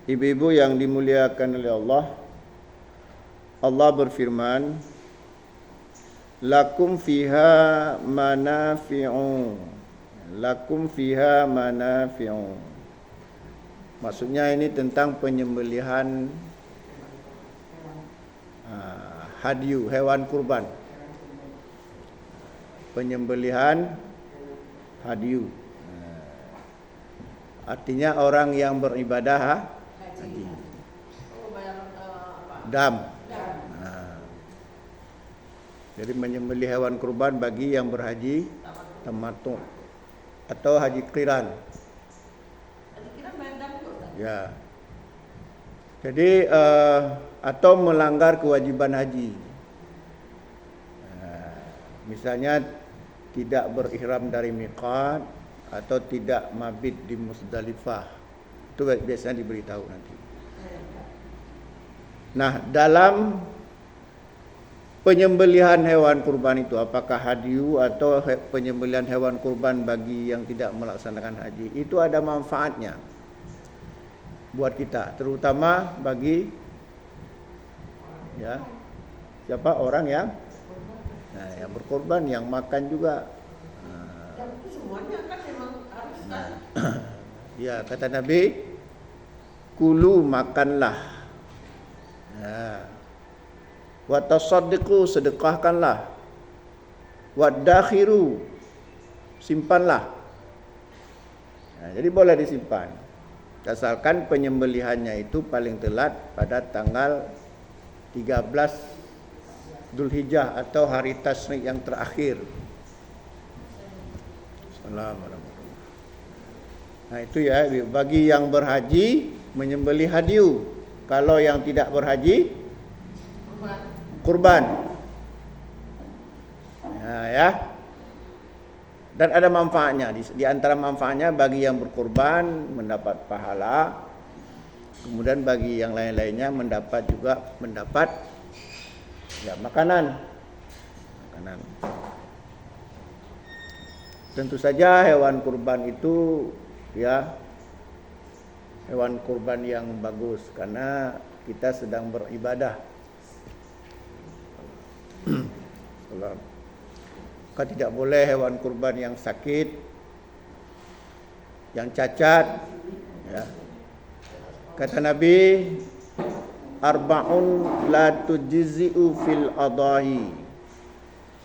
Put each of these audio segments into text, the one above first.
Ibu-ibu yang dimuliakan oleh Allah, Allah berfirman, Lakum fiha manafi'u. Lakum fiha manafi'u. Maksudnya ini tentang penyembelihan hadyu, hewan kurban. Penyembelihan hadyu. Artinya orang yang beribadah haji. Dam. Jadi menyembelih hewan kurban bagi yang berhaji tamattu atau haji qiran. Haji qiran bayar dam juga. Ya. Jadi atau melanggar kewajiban haji. Misalnya tidak berihram dari miqat atau tidak mabit di Musdalifah. Itu biasanya diberitahu nanti. Nah, dalam penyembelihan hewan kurban itu, apakah hadyu atau penyembelihan hewan kurban bagi yang tidak melaksanakan haji, itu ada manfaatnya buat kita, terutama bagi siapa orang yang yang berkorban, yang makan juga. Itu semuanya kan memang harus kan. Ya, kata Nabi, kulu makanlah. Wa tasaddiqu, sedekahkanlah. Wa dakhiru, simpanlah. Jadi boleh disimpan. Asalkan penyembelihannya itu paling telat pada tanggal 13 Dzulhijjah atau hari tasyrik yang terakhir. Assalamualaikum. Nah itu ya, bagi yang berhaji menyembelih hadyu. Kalau yang tidak berhaji kurban. Ya. Dan ada manfaatnya. Di antara manfaatnya bagi yang berkurban mendapat pahala. Kemudian bagi yang lain-lainnya mendapat makanan. Tentu saja hewan kurban itu hewan kurban yang bagus karena kita sedang beribadah. Maka tidak boleh hewan kurban yang sakit, yang cacat. Kata Nabi, arba'un la tujzi'u fil adahi.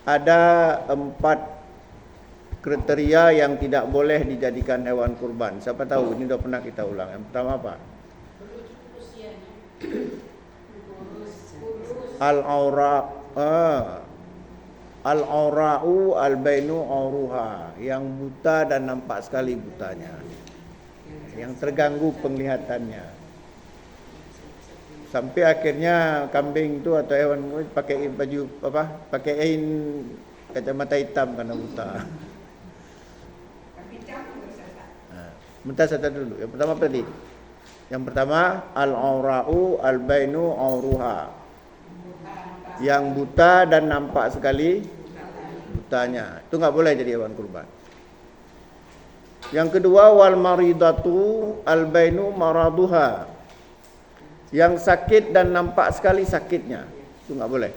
Ada 4 kriteria yang tidak boleh dijadikan hewan kurban. Siapa tahu? Ini sudah pernah kita ulang. Yang pertama apa? Al-aura'u al-bainu auruha. Yang buta dan nampak sekali butanya. Yang terganggu penglihatannya. Sampai akhirnya kambing itu atau hewan pakai baju pakaiin kacamata hitam karena buta. Bentar saya dulu. Yang pertama apa tadi? Yang pertama al-aura'u al-bainu auruha. Yang buta dan nampak sekali butanya. Itu enggak boleh jadi hewan kurban. Yang kedua wal maridatu al-bainu maraduha. Yang sakit dan nampak sekali sakitnya. Itu enggak boleh.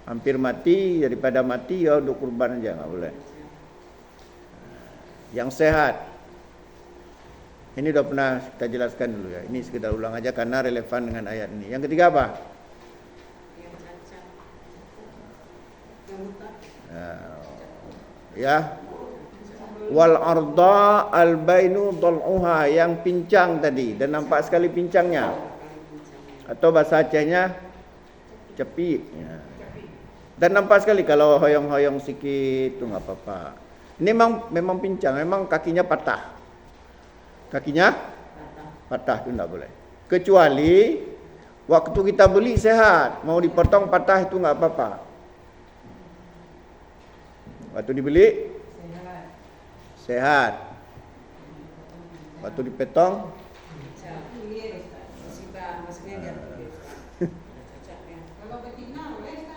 Hampir mati, daripada mati ya untuk kurban aja, enggak boleh. Yang sehat. Ini sudah pernah kita jelaskan dulu ya. Ini sekedar ulang aja karena relevan dengan ayat ini. Yang ketiga apa? Yang cacat. Yang wal arda al bainu dal'uha, yang pincang tadi dan nampak sekali pincangnya. Atau bahasa Acehnya cepit. Dan nampak sekali kalau hoyong-hoyong sikit itu enggak apa-apa. Ini memang pincang, memang kakinya patah. Kakinya patah itu enggak boleh. Kecuali waktu kita beli sehat, mau dipotong patah itu enggak apa-apa. Waktu dibeli sehat. Waktu dipotong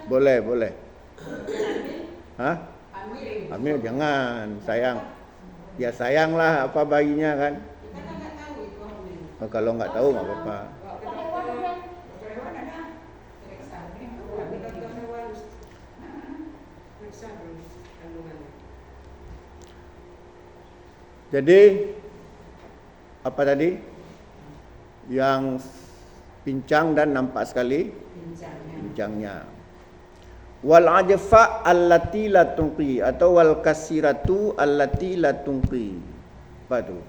boleh. Hah? Hamil jangan, sayang. Ya sayanglah apa bayinya kan. Kalau nggak tahu nggak apa-apa. Jadi apa tadi? Yang pincang dan nampak sekali pincangnya. Wal ajfa allati la tunqi atau wal kasiratu allati la tunqi. Apa tu?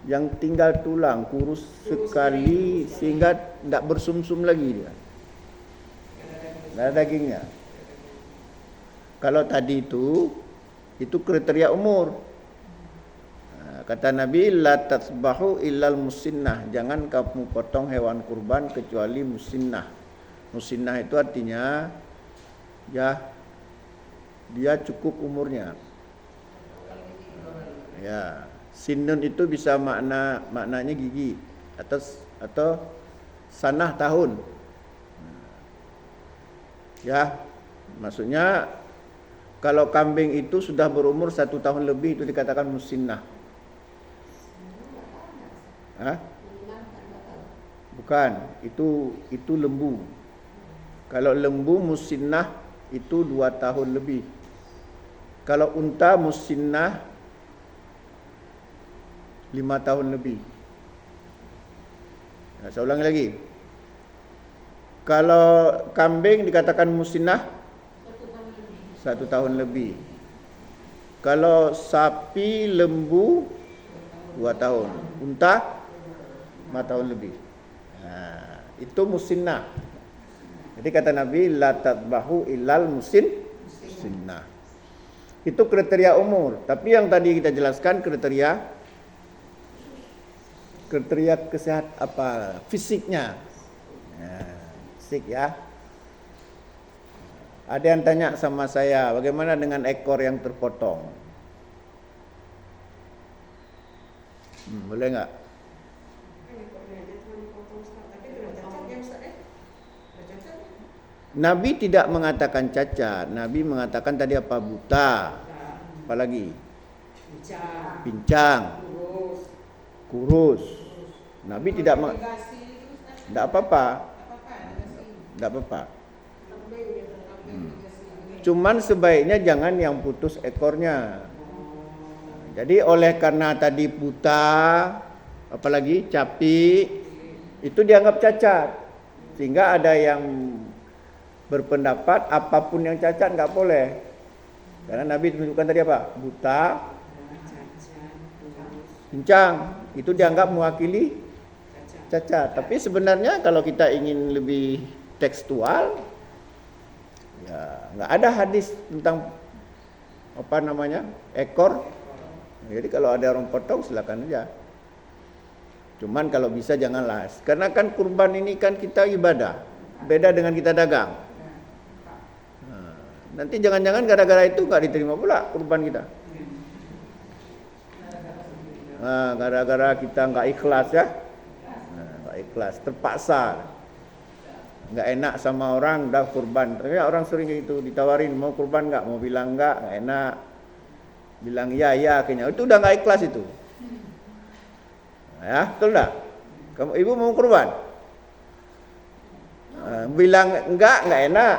Yang tinggal tulang, kurus sekali sehingga tidak bersumsum lagi dia. Tidak ada dagingnya. Kalau tadi itu kriteria umur. Kata Nabi, la tasbahu illal musinnah. Jangan kamu potong hewan kurban kecuali musinnah. Musinnah itu artinya ya dia cukup umurnya. Ya, sinnun itu bisa maknanya gigi atau sanah tahun. Ya, maksudnya kalau kambing itu sudah berumur 1 tahun lebih itu dikatakan musinnah. Hah? Bukan, itu lembu. Kalau lembu musinnah itu 2 tahun lebih. Kalau unta musinnah 5 tahun lebih. Nah, saya ulangi lagi. Kalau kambing dikatakan musinnah 1 tahun lebih. Kalau sapi, lembu 2 tahun. Unta 5 tahun lebih. Nah, itu musinnah. Jadi kata Nabi, la tadbahu illal musinnah. Itu kriteria umur. Tapi yang tadi kita jelaskan kriteria kesehatan apa? Fisiknya. Nah, fisik ya. Ada yang tanya sama saya, bagaimana dengan ekor yang terpotong? Boleh nggak? Nabi tidak mengatakan cacat. Nabi mengatakan tadi apa? Buta. Apalagi? Pincang. Kurus. Nabi tidak apa-apa. Tidak apa-apa. Cuman sebaiknya jangan yang putus ekornya. Jadi oleh karena tadi buta, apalagi capi, itu dianggap cacat. Sehingga ada yang berpendapat apapun yang cacat nggak boleh. Karena Nabi menunjukkan tadi apa? Buta, pincang, itu dianggap mewakili cacat. Tapi sebenarnya kalau kita ingin lebih tekstual, ya nggak ada hadis tentang apa namanya ekor. Jadi kalau ada orang potong silakan aja. Cuman kalau bisa janganlah. Karena kan kurban ini kan kita ibadah. Beda dengan kita dagang. Nanti jangan-jangan gara-gara itu nggak diterima pula kurban kita. Nah, gara-gara kita nggak ikhlas ya. Nggak ikhlas, terpaksa. Nggak enak sama orang dah kurban. Ternyata orang sering itu ditawarin mau kurban nggak, mau bilang nggak enak. Bilang ya akhirnya itu udah nggak ikhlas itu. Ya, betul enggak? Kamu ibu mau kurban? Bilang enggak enak.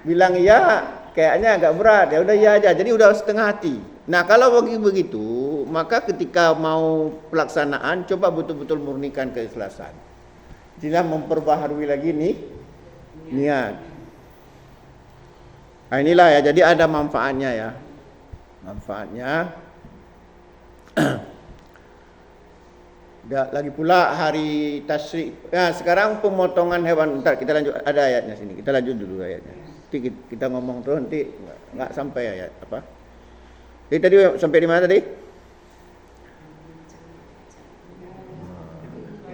Bilang iya kayaknya agak berat. Ya udah iya aja. Jadi udah setengah hati. Nah, kalau begitu, maka ketika mau pelaksanaan coba betul-betul murnikan keikhlasan. Tidak memperbaharui lagi nih niat. Nah, inilah ya. Jadi ada manfaatnya ya. Manfaatnya lagi pula hari tasyrik. Nah, sekarang pemotongan hewan. Bentar, kita lanjut, ada ayatnya sini. Kita lanjut dulu ayatnya. Nanti kita ngomong terus nanti enggak sampai ayat apa. Jadi tadi sampai di mana tadi?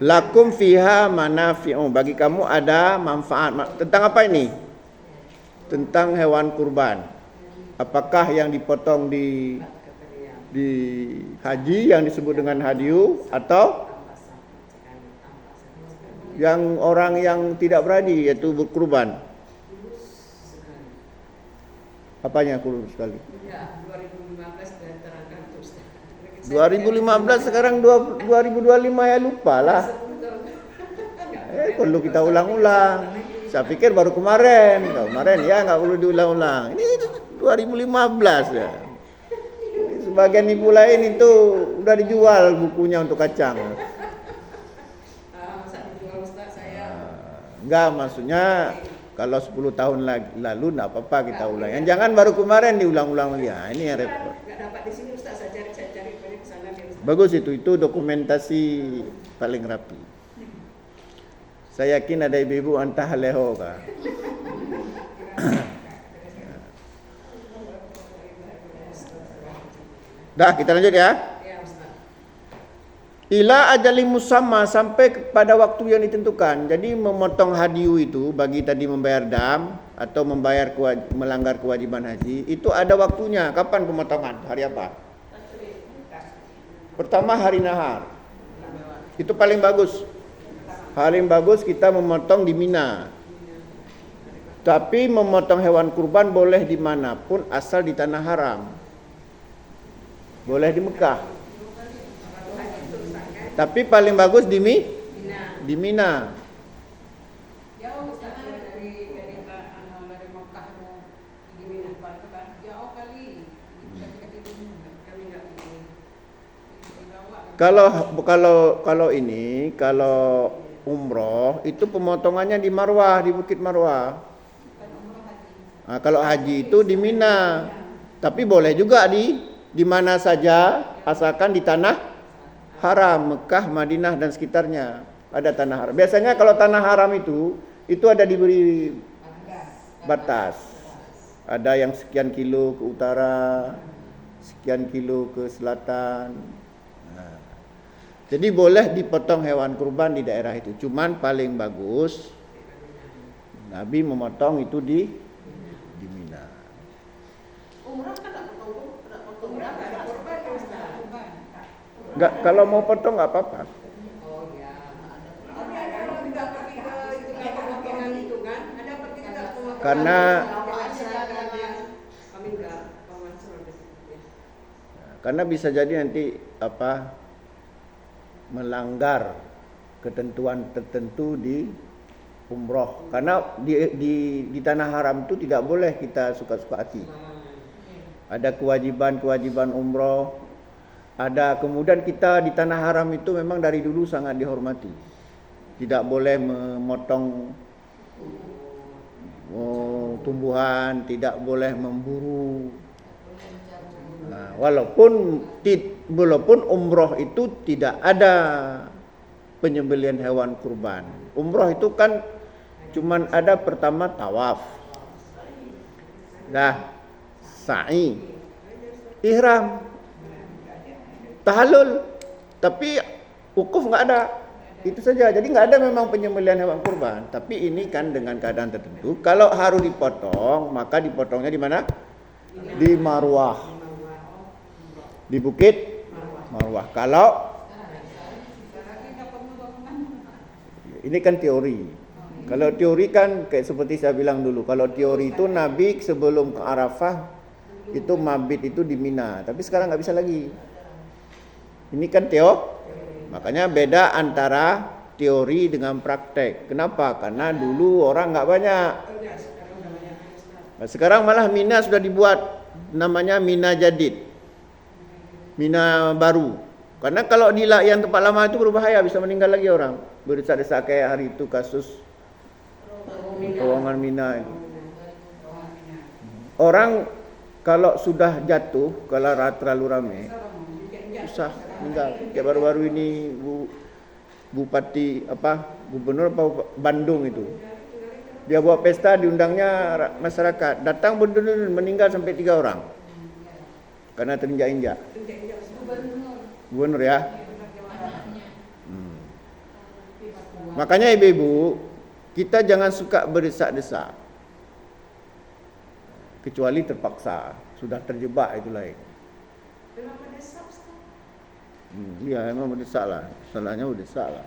Lakum fiha manafi'u. Bagi kamu ada manfaat. Tentang apa ini? Tentang hewan kurban. Apakah yang dipotong di haji yang disebut dengan hadiu atau yang orang yang tidak berhaji yaitu berkurban? Apanya kurus sekali? Ya, 2015 dan terangkan terus. 2015 sekarang 2025 ya lupa lah. Perlu kita ulang-ulang. Saya pikir baru kemarin ya nggak perlu diulang-ulang. Ini 2015 ya. Sebagian ibu lain itu udah dijual bukunya untuk kacang. Enggak, maksudnya kalau 10 tahun lalu enggak apa-apa kita ulang. Yang jangan baru kemarin diulang-ulang lagi. Ya, ini yang repot. Enggak dapat di sini Ustaz, saya cari ke sana biar Ustaz. Bagus itu dokumentasi paling rapi. Saya yakin ada ibu-ibu antah leho kah. Dah, kita lanjut ya. Ya Ustaz. Ila ajali musamma, sampai pada waktu yang ditentukan. Jadi memotong hadiu itu bagi tadi membayar dam atau melanggar kewajiban haji itu ada waktunya. Kapan pemotongan? Hari apa? Pertama hari nahar. Itu paling bagus. Paling bagus kita memotong di Mina. Tapi memotong hewan kurban boleh dimanapun asal di tanah haram. Boleh di Mekah. Tapi paling bagus di Mina. Jauh Ustaz dari Mekah di Mina kan jauh kali. Kami enggak pergi. Kalau umroh itu pemotongannya di Marwah, di Bukit Marwah. Nah, kalau haji itu di Mina. Tapi boleh juga di mana saja asalkan di tanah haram, Mekah, Madinah dan sekitarnya ada tanah haram. Biasanya kalau tanah haram itu ada diberi batas. Ada yang sekian kilo ke utara, sekian kilo ke selatan. Nah, jadi boleh dipotong hewan kurban di daerah itu. Cuman paling bagus Nabi memotong itu di Mina. Umrah kan enggak potong umrah ada kurban ya Ustaz. Enggak, kalau mau potong enggak apa-apa. Oh ya. Ada enggak pergi ke itu pemotongan itu kan? Ada pergi enggak pemotongan? Karena kami enggak pemansur di situ ya. Karena bisa jadi nanti melanggar ketentuan tertentu di umroh. Karena di tanah haram itu tidak boleh kita suka-suka hati. Ada kewajiban umroh. Ada kemudian kita di tanah haram itu memang dari dulu sangat dihormati. Tidak boleh memotong tumbuhan, tidak boleh memburu. Nah, walaupun umroh itu tidak ada penyembelihan hewan kurban. Umroh itu kan cuman ada pertama tawaf. Sa'i, ihram, tahallul, tapi wukuf enggak ada. Itu saja. Jadi enggak ada memang penyembelihan hewan kurban, tapi ini kan dengan keadaan tertentu. Kalau harus dipotong, maka dipotongnya di mana? Di Marwah. Di Bukit Marwah. Kalau ini kan teori. Kalau teori kan kayak seperti saya bilang dulu, kalau teori itu Nabi sebelum ke Arafah itu mabit itu di Mina, tapi sekarang nggak bisa lagi. Ini kan makanya beda antara teori dengan praktek. Kenapa? Karena dulu orang nggak banyak. Sekarang malah Mina sudah dibuat namanya Mina Jadid, Mina baru. Karena kalau di yang tempat lama itu berbahaya, bisa meninggal lagi orang. Berdesak-desak kayak hari itu kasus terowongan Mina itu. Orang kalau sudah jatuh, kalau terlalu ramai, susah meninggal. Kayak baru-baru ini Bupati Gubernur Bandung itu. Dia buat pesta, diundangnya masyarakat. Datang berduduk meninggal sampai 3 orang. Karena terinjak-injak. Gubernur ya. Makanya ibu-ibu, kita jangan suka berdesak-desak. Kecuali terpaksa, sudah terjebak itu lain. Kenapa desak Ustaz? Iya, memang berdesak lah. Salahnya berdesak lah.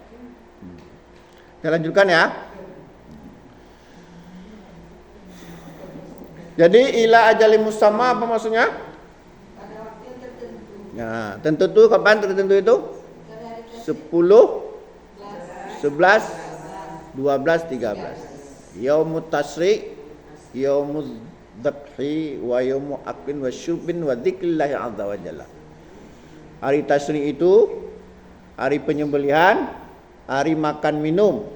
Kita lanjutkan ya. Jadi ila ajali musamma apa maksudnya? Nah, tentu tu kapan tertentu itu? 10, 11, 12, 13. Yaumut Tasyrik, Yaumuz Dzabhi wa Yaumu Aklin wa Syurbin wa Dzikrillah azza wa jalla. Hari Tasyrik itu hari penyembelihan, hari makan minum,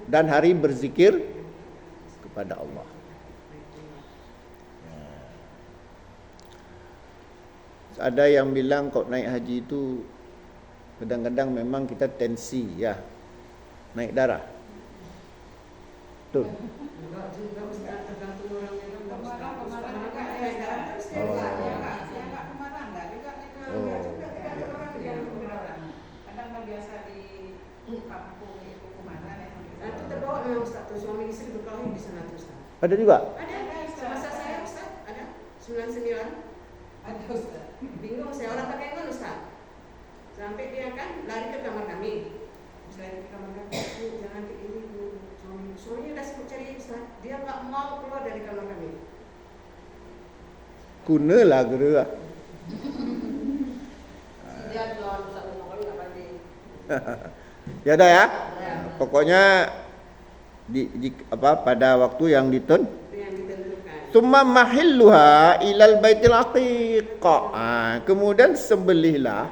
dan hari berzikir kepada Allah. Ada yang bilang kalau naik haji itu kadang-kadang memang kita tensi ya, naik darah. Betul. Enggak juga Ustaz, tergantung orangnya kan Ustaz. Kadang biasa di kampung itu kemana Nanti terbawa memang Ustaz, tuh suami istri berkelahi di sana tuh Ustaz. Ada juga? Ada, semasa saya Ustaz, ada 99. ada Ustaz. Bingung saya orang pakai kan Ustaz. Sampai dia kan lari ke kamar kami. Lari ke kamar kami, "Bu, jangan kayak gini Bu." Suaminya udah sibuk cari Ustaz. Dia nggak mau keluar dari kamar kami. Kuna lah gerak. Dia lawan Ustaz ngomong nggak pasti. Ya dah ya. Pokoknya pada waktu yang Itu yang ditentukan. Summa mahilluha ilal baitil aqiq. Kemudian sembelihlah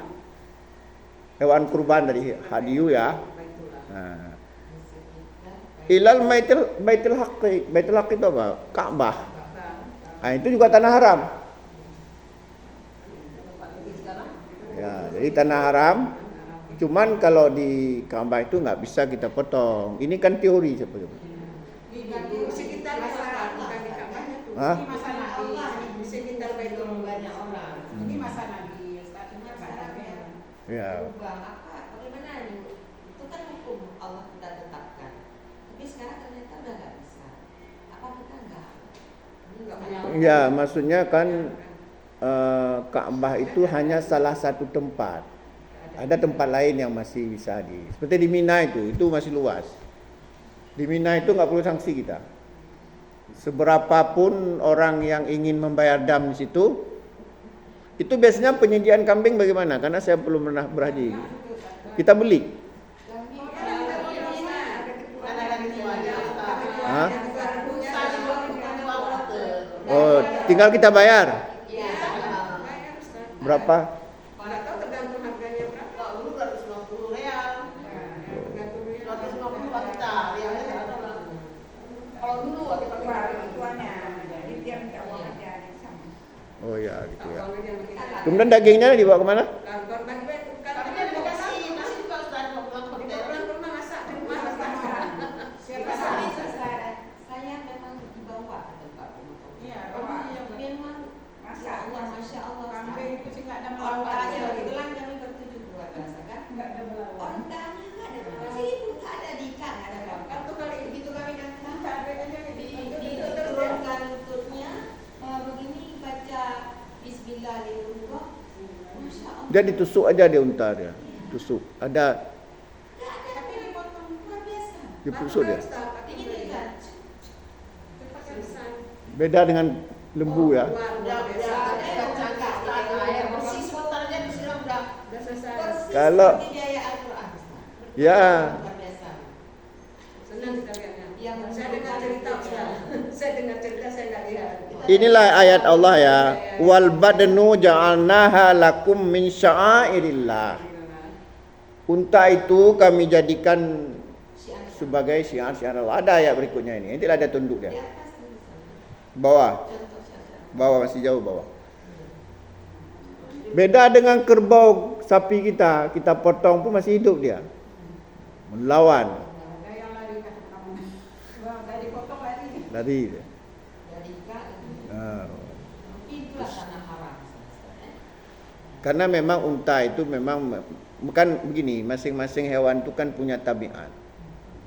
hewan kurban dari hadiyu ya. Ilal baitil aqiq. Baitil aqiq itu apa? Ka'bah. Itu juga tanah haram. Ya, jadi tanah haram. Cuman kalau di Ka'bah itu nggak bisa kita potong. Ini kan teori seperti Di sekitar Ustaz, bukan di kamarnya tuh. Hah? Ini masa Nabi. Di sekitar Baitul Banyak orang. Ini masa Nabi. Ustaz cuma kadang Ya. Bagaimana nih? Itu kan hukum Allah sudah tetapkan. Tapi sekarang ternyata udah nggak bisa. Apa kita enggak? Ya, maksudnya kan Ka'bah itu hanya salah satu tempat. Ada tempat lain yang masih bisa seperti di Mina itu masih luas. Di Mina itu nggak perlu sanksi kita. Seberapapun orang yang ingin membayar dam di situ, itu biasanya penyediaan kambing bagaimana? Karena saya belum pernah berhaji. Kita beli. Hah? Oh, tinggal kita bayar. Berapa? Nggak tahu tergantung harganya berapa. Kalau dulu 250 real. Tergantung dia. 250 kita, realnya nggak ada lah. Kalau dulu waktu tuannya. Jadi dia minta uang aja sama. Oh ya, gitu ya. Uangnya jangan kita. Kemudian dagingnya dibawa kemana? Kantor bank tapi dia dikasih nasi juga sudah mau pulang Di hotel. pulang ke rumah masak di rumah masak. Siapa Tapi saja? saya memang dibawa ke tempat pemotong. Iya, Memang Masya Allah. Masya Allah. Kambing itu sih nggak ada Orang melawan. tanya kebetulan kami bertujuh keluarga kan. Nggak ada melawan. Orang tanya nggak ada masih itu nggak ada di ikan nggak ada apa-apa. Satu kali Begitu kami datang Nggak ada aja gitu. diturunkan lututnya begini baca Bismillahirrahmanirrahim. Masya Allah. Dia ditusuk aja dia unta dia. Tusuk. Ada Nggak ada tapi dipotong luar biasa. ditusuk dia. Ini kan Beda dengan lembu ya. udah cangkak air bersih sebentarnya disiram udah selesai. persis Kalau- seperti biaya Al-Quran. Ya. Luar biasa. Senang kita lihatnya. Yang Saya dengar cerita Ustaz. Saya dengar cerita saya nggak lihat. Inilah ayat Allah ya. Wal badnu ja'alnaha lakum min sya'airillah. Unta itu kami jadikan sebagai syiar-syiar Allah. Ada ayat berikutnya ini. Nanti ada tunduk Di dia. atas tulisan. Bawah. Contoh saja. Bawah masih jauh bawah. Beda dengan kerbau sapi kita potong pun masih hidup dia. Melawan, Ada yang lari ke kamu. Wah, dari potong lari. lari dia. Dari Ika itu. Itulah tanah haram. Karena memang unta itu memang bukan begini, masing-masing hewan itu kan punya tabiat.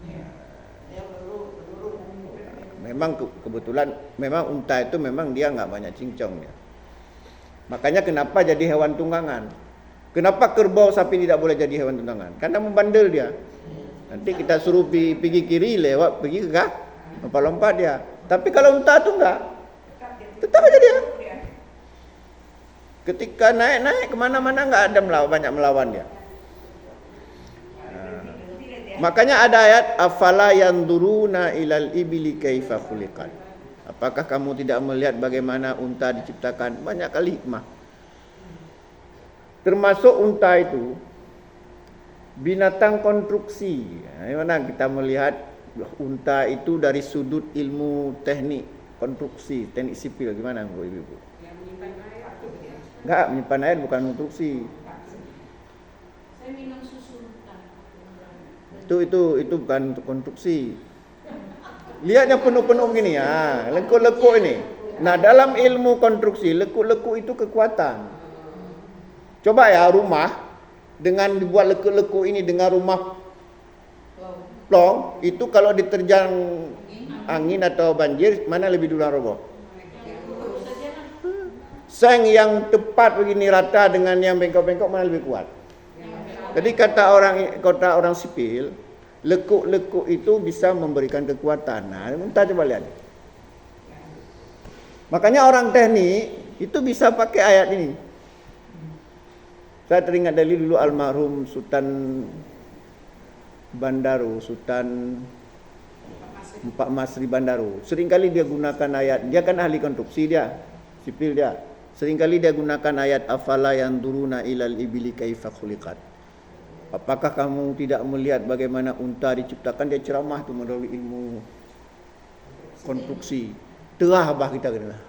Dia berurut. Memang kebetulan memang unta itu memang dia nggak banyak cincong dia. Makanya kenapa jadi hewan tunggangan? Kenapa kerbau sapi tidak boleh jadi hewan tunggangan? Karena membandel dia. Nanti kita suruh pergi kiri lewat pergi ke lompat-lompat dia. Tapi kalau unta itu enggak, tetap aja dia. Ketika naik kemana-mana nggak ada banyak melawan dia. Makanya ada ayat afala yanzuruna ilal ibili kaifa khuliqat. Apakah kamu tidak melihat bagaimana unta diciptakan? Banyak kali hikmah. Termasuk unta itu binatang konstruksi. Mana kita melihat unta itu dari sudut ilmu teknik konstruksi, teknik sipil gimana Bu Ibu? Yang menyimpan air itu dia. Enggak, menyimpan air bukan konstruksi. Saya minum susu unta. Itu bukan untuk konstruksi. Lihatnya penuh-penuh gini ya, lekuk-lekuk ini. Nah, dalam ilmu konstruksi, lekuk-lekuk itu kekuatan. Coba ya rumah dengan dibuat lekuk-lekuk ini dengan rumah plong, itu kalau diterjang angin atau banjir, mana lebih duluan roboh? Seng yang tepat begini rata dengan yang bengkok-bengkok mana lebih kuat? Jadi kata orang sipil, lekuk-lekuk itu bisa memberikan kekuatan. Nah, kita coba lihat. Makanya orang teknik itu bisa pakai ayat ini. Saya teringat dari dulu almarhum Sultan Bandaru, Sultan Pak Masri Bandaru. Seringkali dia gunakan ayat, dia kan ahli konstruksi dia, sipil dia. Seringkali dia gunakan ayat afala yanzuruna ilal ibili kaifa khuliqat. Apakah kamu tidak melihat bagaimana unta diciptakan? Dia ceramah itu melalui ilmu konstruksi. Terah abah kita kena.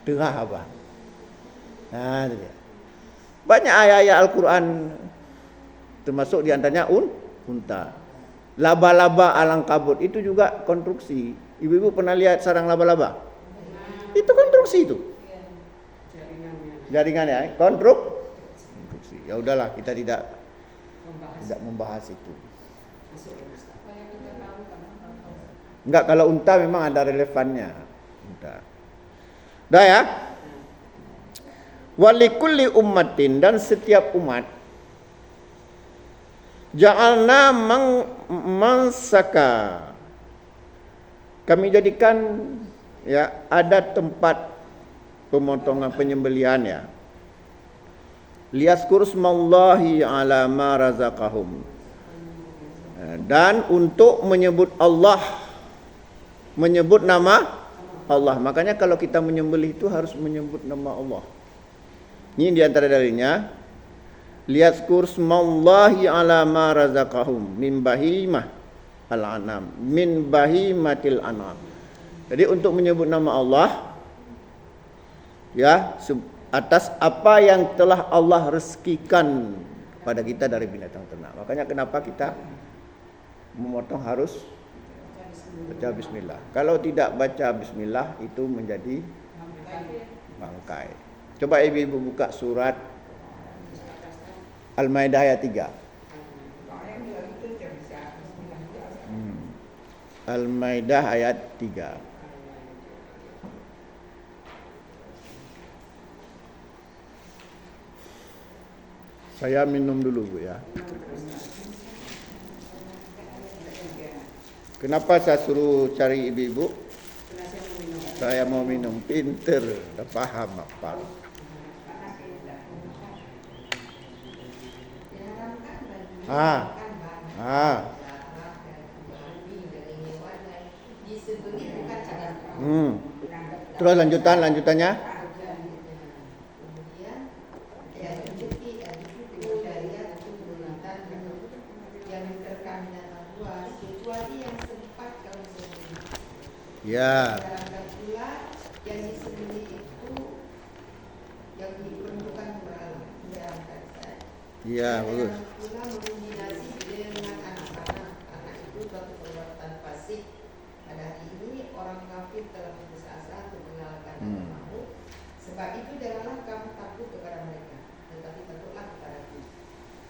Terah abah. Nah, itu dia. Banyak ayat-ayat Al-Quran termasuk diantaranya unta. Laba-laba alang kabut itu juga konstruksi. Ibu-ibu pernah lihat sarang laba-laba? Itu konstruksi itu. Jaringannya, konstruksi. Ya udahlah, kita tidak membahas itu. Enggak, kalau unta memang ada relevannya. Unta. Dah ya. Walikulli ummatin, dan setiap umat ja'alna mansaka, kami jadikan ya ada tempat pemotongan penyembelihan ya, liyazkuru smallahi ala ma razaqahum, dan untuk menyebut Allah, menyebut nama Allah. Makanya kalau kita menyembelih itu harus menyebut nama Allah. Ini di antara dalilnya, liyazkur smallahi ala ma razaqahum min bahimah al-anam, min bahimatil anam. Jadi untuk menyebut nama Allah ya atas apa yang telah Allah rezekikan pada kita dari binatang ternak. Makanya kenapa kita memotong harus baca bismillah. Kalau tidak baca bismillah itu menjadi bangkai. Coba ibu buka surat Al-Maidah ayat 3. Al-Maidah ayat 3. Saya minum dulu Bu ya. Kenapa saya suruh cari ibu-ibu? Saya mau minum, pinter, dah paham apa. Terus lanjutannya? Ya. Yang disembelih itu yang diperuntukkan kepada Allah. Iya, bagus. Pula mengombinasi dengan anak-anak. Anak itu suatu perbuatan fasik. Pada hari ini orang kafir telah putus asa untuk mengenalkan agamamu. Sebab itu janganlah kamu takut kepada mereka, tetapi takutlah kepadaku.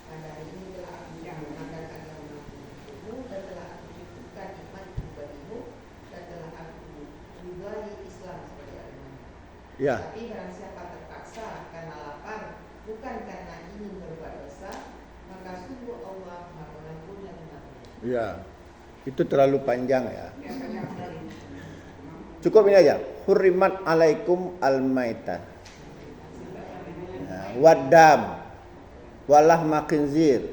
Pada hari ini telah aku mengenalkan agamamu dan telah aku cukupkan nikmatku bagimu dan telah aku ridhai Islam sebagai agama. Ya. Tapi barang siapa terpaksa karena lapar, bukan karena ingin berbuat dosa, maka sungguh Allah Maha Pengampun dan Maha Penyayang. Ya, itu terlalu panjang ya. Cukup ini aja. hurrimat alaikum al-maitah waddam walahma khinzir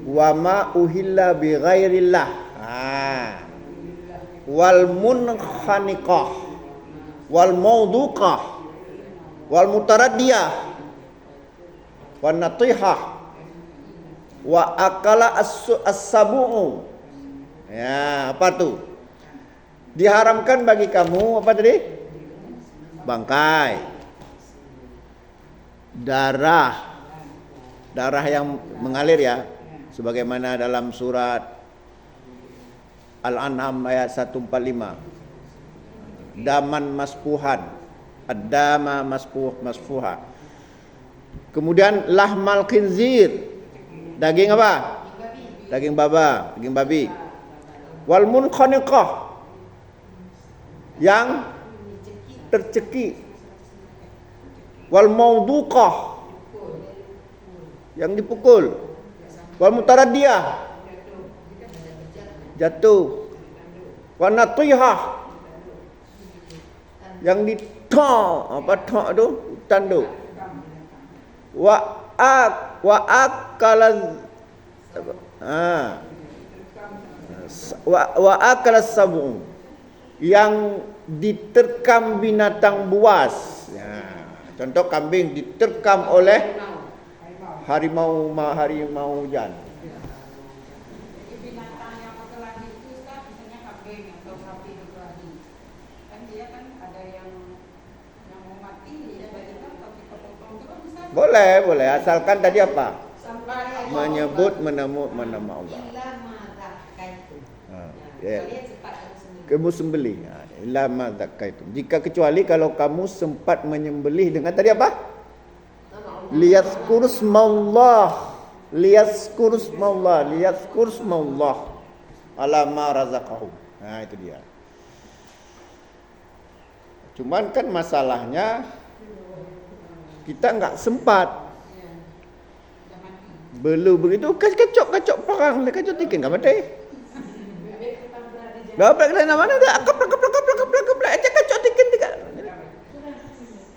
wa ma uhilla bi ghairillah wal munkhaniqah wal mawduqah wal mutaraddiyah wan natihah wa akala as-sabu'u. Ya, apa tuh? Diharamkan bagi kamu apa tadi? Bangkai. Darah yang mengalir ya, sebagaimana dalam surat Al-An'am ayat 145. Daman maspuhan, ad-dama masfuha. Kemudian lahmal khinzir, daging apa? Daging babi. Wal munkhaniqah, yang tercekik. Wal mawduqah, yang dipukul. Wal mutaraddiyah, jatuh. Wan natihah, yang ditok, apa tok tu? Tanduk. Wa akala sabu, yang diterkam binatang buas. Ya, contoh kambing diterkam oleh harimau hujan. Jadi binatang yang berkelahi itu Ustaz, misalnya kambing atau sapi berkelahi. Kan dia kan ada yang mau mati, ya berarti kan kalau dipotong itu kan bisa. Boleh, asalkan tadi apa? Sampai Menyebut nama Allah. illa ma zakaitum. Ya. Kalian sempat sembelih. Kamu sembelih. Illa ma zakaitum. Jika kecuali kalau kamu sempat menyembelih dengan tadi apa? Liyazkur smallah ala ma razaqahu. Nah, itu dia. Cuman kan masalahnya kita enggak sempat. Belum begitu kacok perang, kacok tikin enggak mati. Dah plak dah mana dah keplak aja kacok tikin tiga.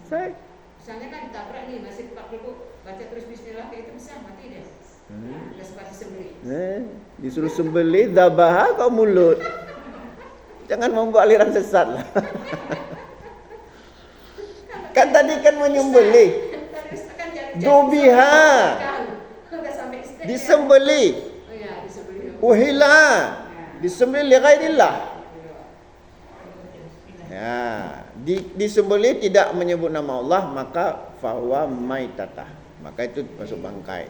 Saya Misalnya kan ditabrak nih, masih Pak Peluk baca terus bismillah kayak itu bisa mati dia. Udah sempat disembelih. disuruh sembelih dabah kau mulut. Jangan membuat aliran sesat lah. Kan tadi kan menyembelih. Dubiha. Disembelih. Oh ya, disembelih. Uhila. Disembelih ghairillah. Ya, disembelih tidak menyebut nama Allah, maka fahuwa maitatah. Maka itu masuk bangkai.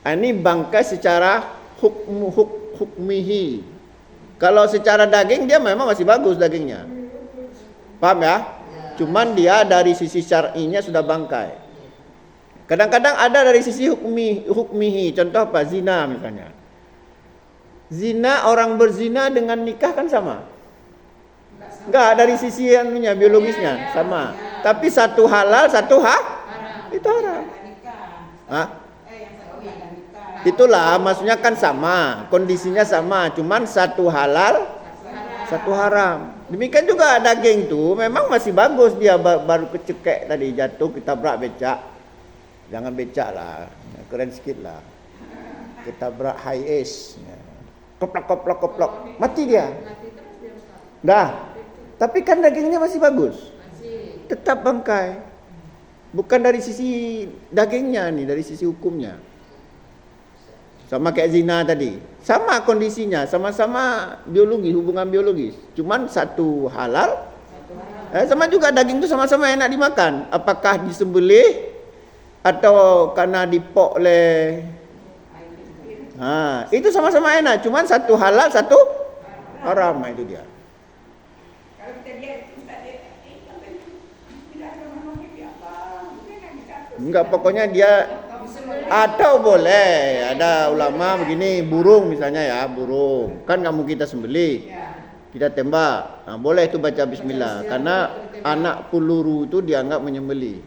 Ini bangkai secara hukmihi. Kalau secara daging dia memang masih bagus dagingnya. Paham ya? Cuman dia dari sisi syar'inya sudah bangkai. Kadang-kadang ada dari sisi hukmihi. Contoh apa? Zina misalnya. Zina, orang berzina dengan nikah kan sama? Enggak, dari sisi anunya biologisnya sama. Tapi satu halal, satu itu haram. Hah? Itulah maksudnya kan sama, kondisinya sama, cuman satu halal, satu haram. Demikian juga daging tu memang masih bagus, dia baru kecekek tadi jatuh ketabrak becak. Jangan becak lah, keren sikit lah. Ketabrak high ace. Koplak, mati dia. Dah. Tapi kan dagingnya masih bagus. Tetap bangkai. Bukan dari sisi dagingnya nih, dari sisi hukumnya. Sama kayak zina tadi. Sama kondisinya, sama-sama biologi, hubungan biologis. Cuman satu halal. Sama juga daging itu sama-sama enak dimakan. Apakah disembelih atau karena dipok oleh itu sama-sama enak. Cuman satu halal, satu haram. Itu dia. Kalau kita lihat Ustaz tidak ada menolongnya dia apa? Mungkin kan bisa. Enggak, pokoknya dia atau boleh ada ulama begini, burung misalnya ya, burung kan nggak mau kita sembelih, kita tembak, nah, boleh itu baca bismillah karena anak peluru itu dianggap menyembelih.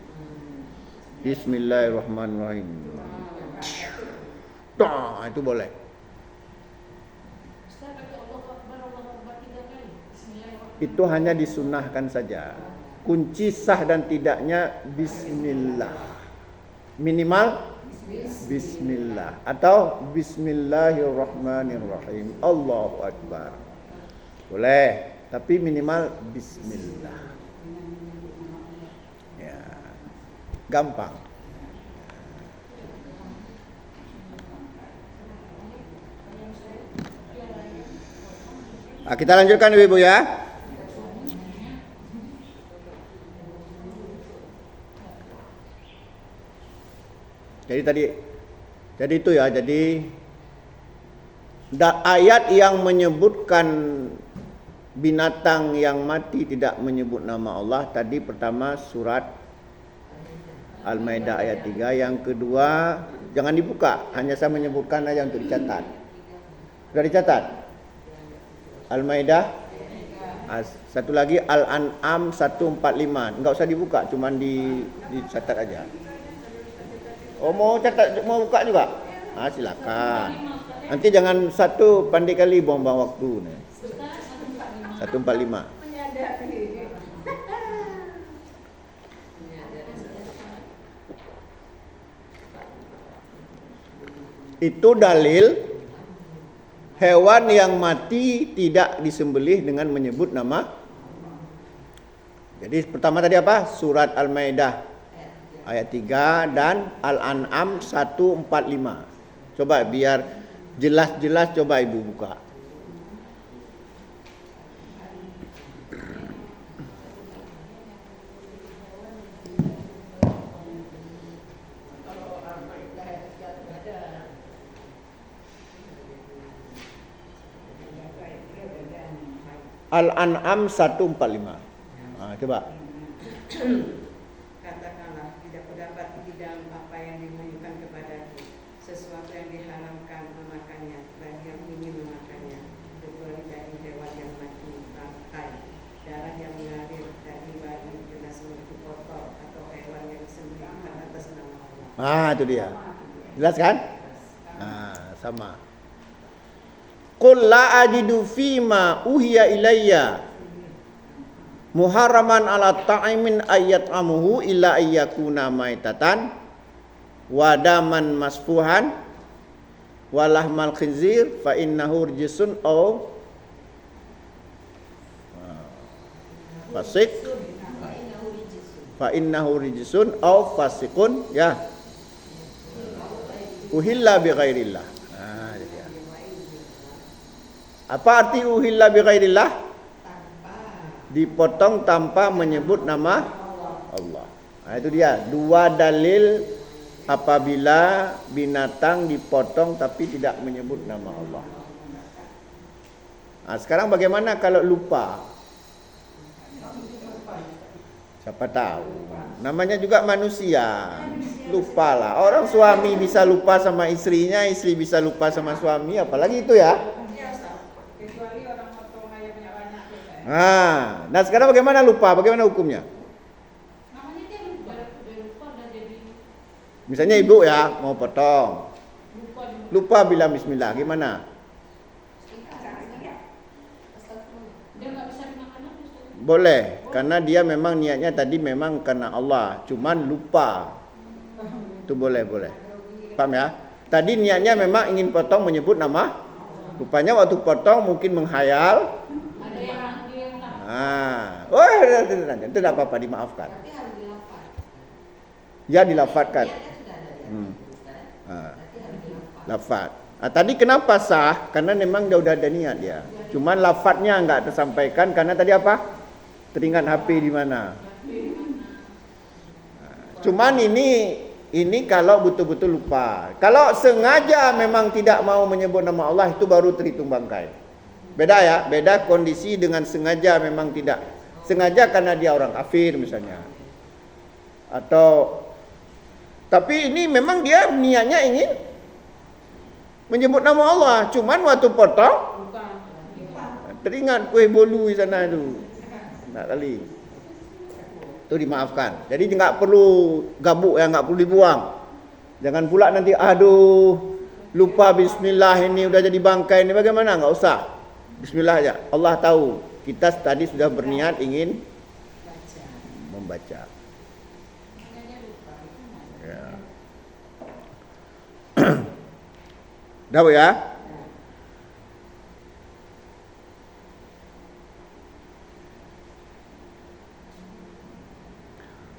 Bismillahirrahmanirrahim. Itu boleh. itu hanya disunahkan saja. Kunci sah dan tidaknya bismillah. Minimal bismillah atau bismillahirrahmanirrahim. Allahu akbar. Boleh, tapi minimal bismillah. Ya. Gampang. Kita lanjutkan Ibu ya. Jadi itu ya. Jadi ayat yang menyebutkan binatang yang mati tidak menyebut nama Allah tadi pertama surat Al-Maidah ayat 3, yang kedua jangan dibuka, hanya saya menyebutkan aja untuk dicatat. Sudah dicatat? Al-Maidah, satu lagi Al-An'am 145. Enggak usah dibuka, cuman dicatat aja. Oh mau catat, mau buka juga? Silakan. Nanti jangan satu pandai kali buang-buang waktu nih. 145. Itu dalil hewan yang mati tidak disembelih dengan menyebut nama. Jadi pertama tadi apa? Surat Al-Maidah ayat 3 dan Al-An'am 145. Coba biar jelas-jelas, coba Ibu buka. Al-An'am 145. Coba. Katakanlah, tidak terdapat di dalam apa yang dimuliakan kepadaku sesuatu yang diharamkan memakannya bagi yang ingin memakannya, kecuali daging hewan yang mati bangkai, darah yang mengalir, daging babi jelas memiliki kotor, atau hewan yang disembelihkan atas nama Allah. Itu dia. Jelas kan? Sama. Qul la ajidu fima uhiya ilayya muharraman ala ta'imin ayyat'amuhu illa ayyakuna maitatan wa daman masfuhan wa lahmal khinzir fa innahu rijsun aw fasik fa innahu rijsun aw fasikun ya uhilla bi ghairillah. Apa arti uhilla bi ghairillah? Dipotong tanpa menyebut nama Allah. Itu dia, dua dalil apabila binatang dipotong tapi tidak menyebut nama Allah. Sekarang bagaimana kalau lupa? Siapa tahu. Namanya juga manusia. Lupalah. Orang suami bisa lupa sama istrinya, istri bisa lupa sama suami, apalagi itu ya. Nah sekarang bagaimana lupa? Bagaimana hukumnya? Misalnya ibu ya mau potong, lupa bilang bismillah, gimana? Boleh, karena dia memang niatnya tadi memang karena Allah, cuman lupa. Itu boleh. Paham ya? Tadi niatnya memang ingin potong menyebut nama, rupanya waktu potong mungkin menghayal. Itu tidak apa-apa, dimaafkan. Tapi harus dilafaz. Ya dilafatkan. Lafaz. Tadi kenapa sah? Karena memang dia udah ada niat dia. Cuman lafadznya enggak tersampaikan karena tadi apa? Teringat HP di mana. Cuman ini kalau betul-betul lupa. Kalau sengaja memang tidak mau menyebut nama Allah, itu baru terhitung bangkai. Beda ya, beda kondisi dengan sengaja memang tidak. Sengaja karena dia orang kafir misalnya. Tapi ini memang dia niatnya ingin menyebut nama Allah, cuman waktu potong teringat kue bolu di sana itu. Nak kali. Itu dimaafkan. Jadi enggak perlu gabuk ya, enggak perlu dibuang. Jangan pula nanti lupa bismillah ini udah jadi bangkai ini, bagaimana? Enggak usah. Bismillah aja. Allah tahu kita tadi sudah berniat ingin Baca. membaca. Makanya lupa itu mana? Ya. Tahu ya?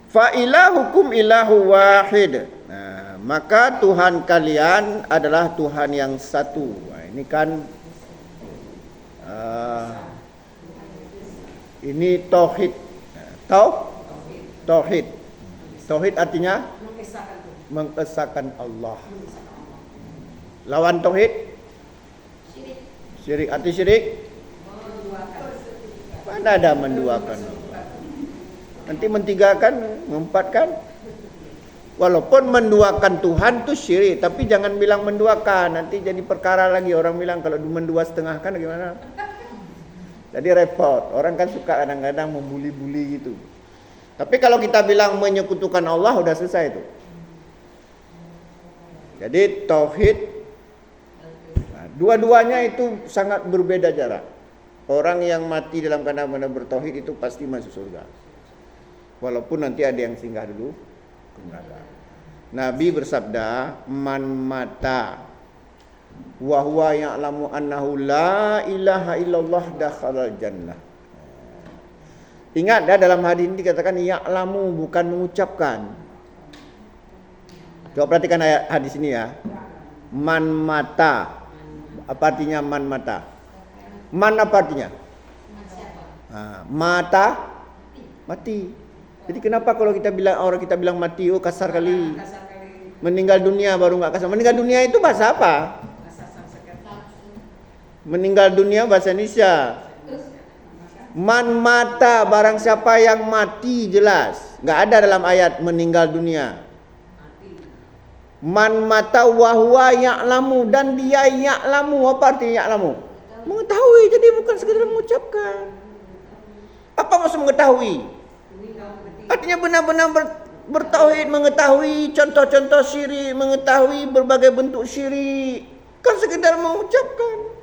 Fa ilahukum ilahu wahid. Nah, maka Tuhan kalian adalah Tuhan yang satu. Nah, ini kan ini tauhid. Tauhid. Tauhid artinya Mengesahkan Tuhan. mengesahkan Allah. Mengesahkan Allah. Lawan tauhid Syirik. syirik. Arti syirik Menduakan. mana ada menduakan Allah. Nanti mentigakan, mengempatkan. Walaupun menduakan Tuhan itu syirik, tapi jangan bilang menduakan, nanti jadi perkara lagi. Orang bilang kalau mendua setengah kan gimana? Jadi repot. Orang kan suka kadang-kadang membuli-buli gitu. Tapi kalau kita bilang menyekutukan Allah udah selesai itu. Jadi tauhid, nah, dua-duanya itu sangat berbeda jarak. Orang yang mati dalam keadaan benar bertauhid itu pasti masuk surga. Walaupun nanti ada yang singgah dulu ke neraka. Nabi bersabda, "Man mata wa huwa ya'lamu annahu la ilaha illallah dakhalal jannah." Ingat dah dalam hadis ini dikatakan ya'lamu, bukan mengucapkan. Coba perhatikan ayat hadis ini ya. Man mata. Apa artinya man mata? Man apa artinya? Mata mati. Jadi kenapa kalau kita bilang orang kita bilang mati, oh kasar kali. Kasar kali. Meninggal dunia baru nggak kasar. Meninggal dunia itu bahasa apa? Kasar sangat. Meninggal dunia bahasa Indonesia. Man mata, barang siapa yang mati, jelas. Nggak ada dalam ayat meninggal dunia. Man mata wahwa ya'lamu, dan dia ya'lamu. Apa artinya ya'lamu? Mengetahui, jadi bukan sekedar mengucapkan. Apa maksud mengetahui? Artinya benar-benar bertauhid, mengetahui contoh-contoh syirik, mengetahui berbagai bentuk syirik. Kan sekedar mengucapkan.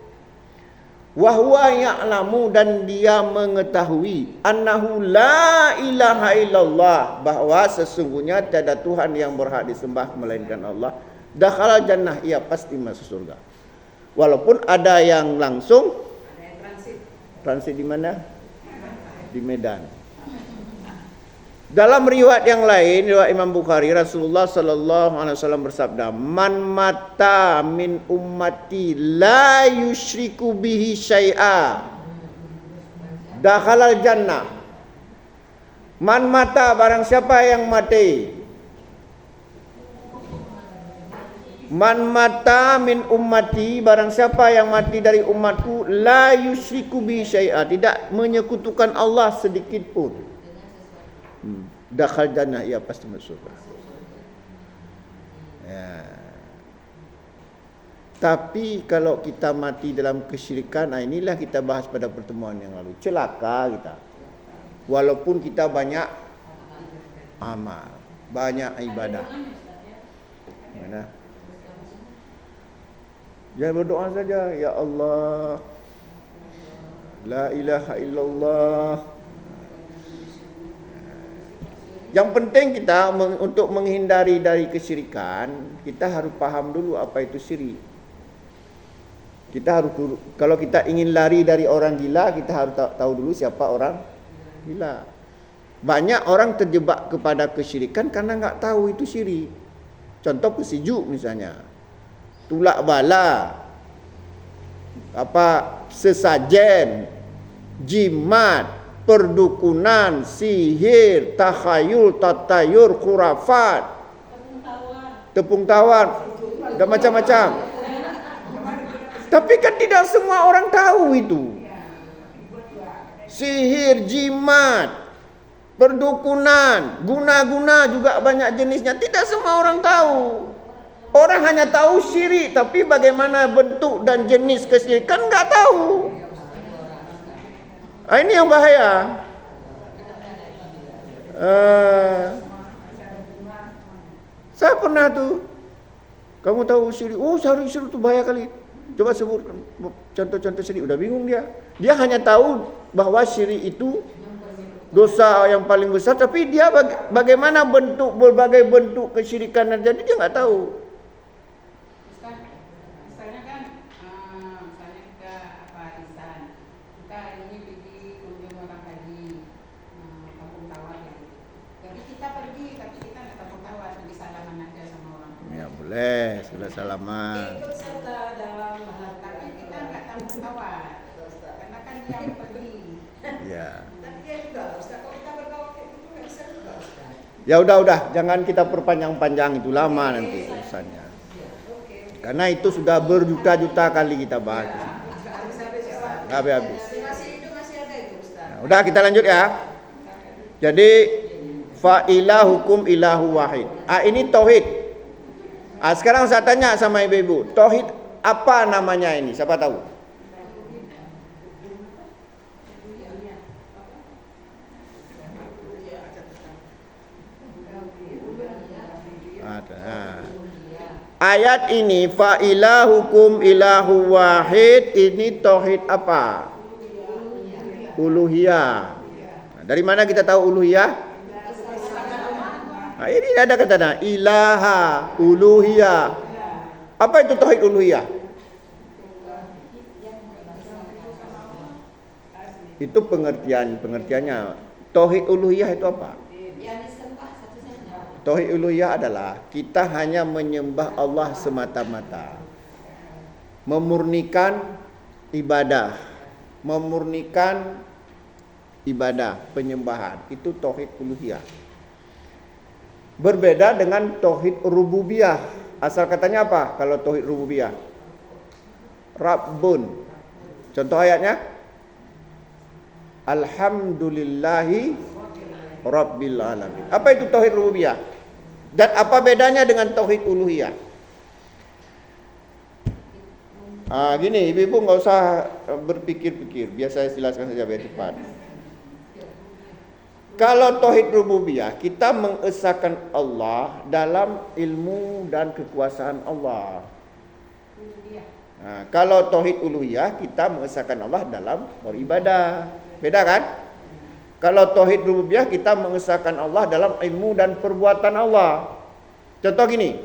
Wahwa ya'lamu, dan dia mengetahui annahu la ilaha illallah, bahwa sesungguhnya tiada Tuhan yang berhak disembah melainkan Allah. Dakhala jannah, ia pasti masuk surga. Walaupun ada yang langsung, Ada yang transit. transit di mana? Di Medan. Dalam riwayat yang lain, riwayat Imam Bukhari, Rasulullah sallallahu alaihi wasallam bersabda, "Man mata min ummati la yusyriku bihi syai'a dakhalal jannah." Man mata, barang siapa yang mati. Man mata min ummati, barang siapa yang mati dari umatku, la yusyriku bihi syai'a, tidak menyekutukan Allah sedikit pun. Dakhal jannah, ia pasti masuk surga. Ya. Tapi kalau kita mati dalam kesyirikan, nah inilah kita bahas pada pertemuan yang lalu. Celaka kita. Walaupun kita banyak amal, banyak ibadah. Mana? Jangan berdoa saja, ya Allah, la ilaha illallah. Yang penting kita untuk menghindari dari kesyirikan, kita harus paham dulu apa itu syirik. Kita harus, kalau kita ingin lari dari orang gila, kita harus tahu dulu siapa orang gila. Banyak orang terjebak kepada kesyirikan karena nggak tahu itu syirik. Contoh pesijuk misalnya, tulak bala, sesajen, jimat, perdukunan, sihir, takhayul, tatayur, khurafat, tepung tawar, dan macam-macam. Tapi kan tidak semua orang tahu itu. Sihir, jimat, perdukunan, guna-guna juga banyak jenisnya. Tidak semua orang tahu. Orang hanya tahu syirik, tapi bagaimana bentuk dan jenis kesyirikan nggak tahu. Ini yang bahaya. Saya pernah tuh, kamu tahu syirik? Oh, syirik itu bahaya kali. Coba sebut contoh-contoh syirik, udah bingung dia. Dia hanya tahu bahwa syirik itu dosa yang paling besar, tapi dia bagaimana berbagai bentuk kesyirikan terjadi dia nggak tahu. Misalnya kan, misalnya kita arisan, kita hari ini pergi kunjung orang haji, kampung tawar ya. Jadi kita pergi, tapi kita nggak kampung tawar, pergi salaman aja sama orang tua. Ya boleh, sudah salaman. Ikut serta dalam Tapi kita nggak kampung tawar, karena kan dia yang pergi. Ya. Tapi dia juga Ustaz, kalau kita bergaul kayak gitu nggak bisa juga Ustaz. Ya udah, jangan kita perpanjang-panjang, itu lama nanti urusannya. Oke. Karena itu sudah berjuta-juta kali kita bahas. Nggak habis-habis Ustaz. Nggak habis-habis. Masih hidup masih ada itu Ustaz. Nah, udah kita lanjut ya. Jadi fa ilahukum ilahu wahid. Ini tauhid. Sekarang saya tanya sama ibu-ibu, tauhid apa namanya ini? Siapa tahu? Ayat ini fa ilahukum ilahu wahid, ini tauhid apa? Uluhiyah. Nah, dari mana kita tahu uluhiyah? Nah, ini ada katanya ilaha, uluhiyah. Apa itu tauhid uluhiyah? Itu pengertiannya. Tauhid uluhiyah itu apa? yang disembah satu saja. Tauhid uluhiyah adalah kita hanya menyembah Allah semata-mata. Memurnikan ibadah, penyembahan. Itu tauhid uluhiyah. Berbeda dengan tauhid rububiyah. Asal katanya apa kalau tauhid rububiyah? Rabbun. Contoh ayatnya? Alhamdulillahi Rabbil alamin. Apa itu tauhid rububiyah? Dan apa bedanya dengan tauhid uluhiyah? Gini, ibu-ibu nggak usah berpikir-pikir, biar saya jelaskan saja biar cepat. Kalau tauhid rububiyah, kita mengesahkan Allah dalam ilmu dan kekuasaan Allah. Kalau tauhid uluhiyah, kita mengesahkan Allah dalam beribadah. Beda kan? Kalau tauhid rububiyah, kita mengesahkan Allah dalam ilmu dan perbuatan Allah. Contoh gini.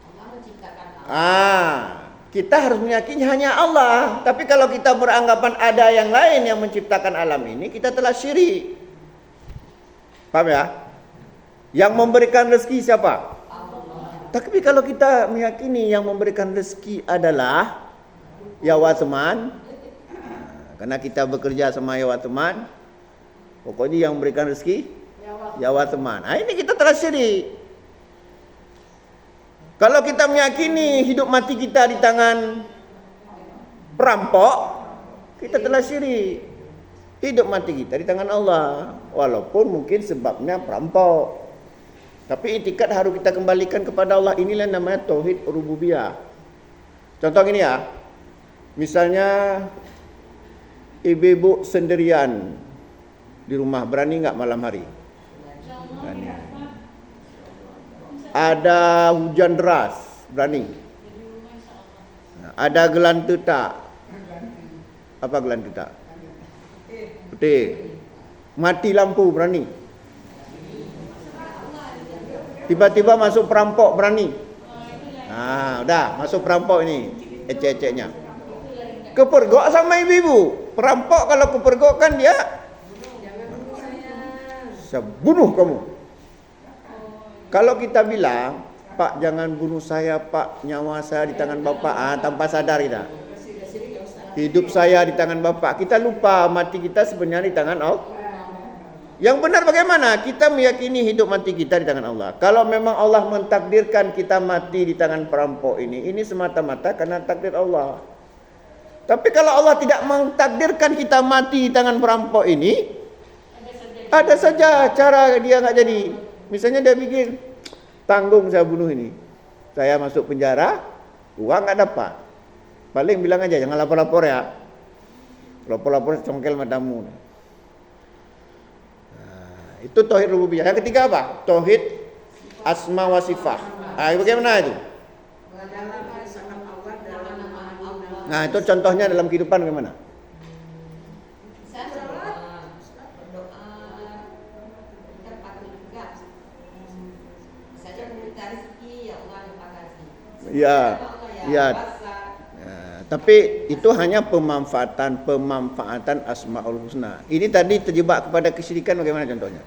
Allah menciptakan alam. Kita harus meyakini hanya Allah. Tapi kalau kita beranggapan ada yang lain yang menciptakan alam ini, kita telah syirik. Paham ya? Yang memberikan rezeki siapa? Allah. Tapi kalau kita meyakini yang memberikan rezeki adalah Yawa teman, karena kita bekerja sama Yawa teman, pokoknya yang memberikan rezeki Yawa teman. Ini kita telah syirik. Kalau kita meyakini hidup mati kita di tangan perampok, kita telah syirik. Hidup mati kita di tangan Allah, walaupun mungkin sebabnya perampok. Tapi itikat harus kita kembalikan kepada Allah. Inilah namanya tauhid rububiyah. Contoh gini ya. Misalnya ibu-ibu sendirian di rumah, berani nggak malam hari? Berani. Ada hujan deras, berani. Ada gelantu tak? Apa gelantu tak? Putih. Mati lampu, berani. Tiba-tiba masuk perampok, berani. Udah masuk perampok ini, ecek-eceknya. Kepergok sama ibu-ibu. Perampok kalau kepergok kan dia, saya bunuh kamu. Kalau kita bilang, Pak jangan bunuh saya Pak, nyawa saya di tangan Bapak, tanpa sadar kita. Hidup saya di tangan Bapak. Kita lupa mati kita sebenarnya di tangan Allah. Yang benar bagaimana? Kita meyakini hidup mati kita di tangan Allah. Kalau memang Allah mentakdirkan kita mati di tangan perampok ini semata-mata karena takdir Allah. Tapi kalau Allah tidak mentakdirkan kita mati di tangan perampok ini, ada saja cara dia nggak jadi. Misalnya dia pikir, tanggung saya bunuh ini, saya masuk penjara, uang nggak dapat. Paling bilang aja jangan lapor-lapor ya. Lapor-lapor congkel matamu. Itu tauhid rububiyah. Yang ketiga apa? Tauhid asma wa sifat. Bagaimana itu? Dalam sangat Allah dalam Nah, itu contohnya dalam kehidupan bagaimana? Saya berdoa kita patuh juga. Saja memberikan rezeki ya Allah limpah kasih. Ya, ya. Puasa. Tapi itu hanya pemanfaatan Asmaul Husna. Ini tadi terjebak kepada kesyirikan bagaimana contohnya?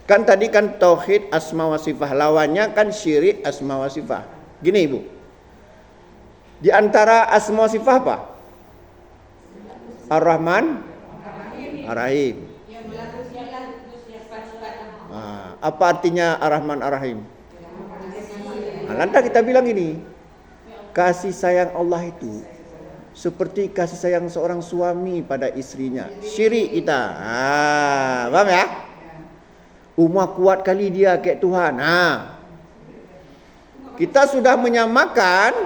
Kan tadi kan tauhid asma wa sifah, lawannya kan syirik asma wa sifah. Gini Ibu. Di antara asma wa sifah apa? Ar-Rahman, Ar-Rahim. Apa artinya Ar-Rahman, Ar-Rahim? Lantas kita bilang gini, kasih sayang Allah itu seperti kasih sayang seorang suami pada istrinya. Syirik kita. Paham ya? Umah kuat kali dia kayak Tuhan. Kita sudah menyamakan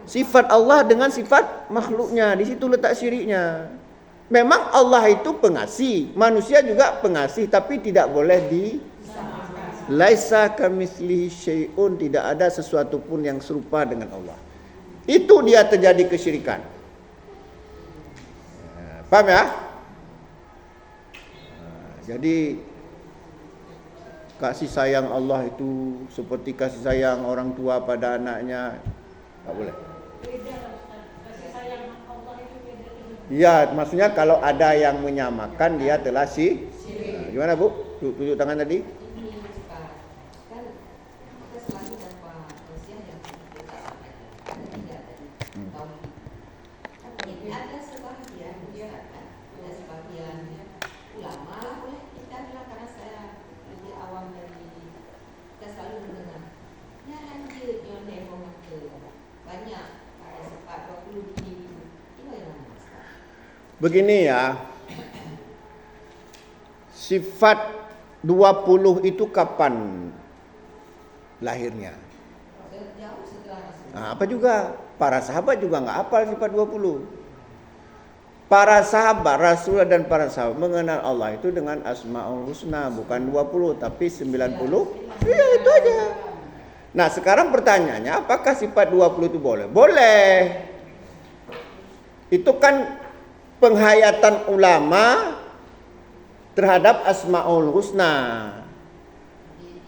sifat Allah dengan sifat makhluknya. Di situ letak syiriknya. Memang Allah itu pengasih, manusia juga pengasih, tapi tidak boleh laisa kamitslihi syai'un, tidak ada sesuatu pun yang serupa dengan Allah. Itu dia terjadi kesyirikan. Paham ya? Jadi kasih sayang Allah itu seperti kasih sayang orang tua pada anaknya, tak boleh. Ya, maksudnya kalau ada yang menyamakan dia telah gimana Bu? Tunjuk tangan tadi. Ini Ustaz, kan kita selalu dapat usia yang kita sampaikan tidak tadi tahun ini ada sebagian Ustaz kan, ada sebagian ulama lah boleh kita bilang karena saya lebih awam dari kita selalu mendengar ya lanjut yang nembong ke banyak ada sempat 20 ini bagaimana Ustaz? Begini ya. Sifat 20 itu kapan lahirnya? Jauh setelah Rasul. Nah, apa juga? Para sahabat juga nggak hafal sifat 20. Para sahabat, Rasul dan para sahabat mengenal Allah itu dengan Asmaul Husna, bukan 20 tapi 90. Iya, itu aja. Nah, sekarang pertanyaannya, apakah sifat 20 itu boleh? Boleh. Itu kan penghayatan ulama terhadap Asmaul Husna.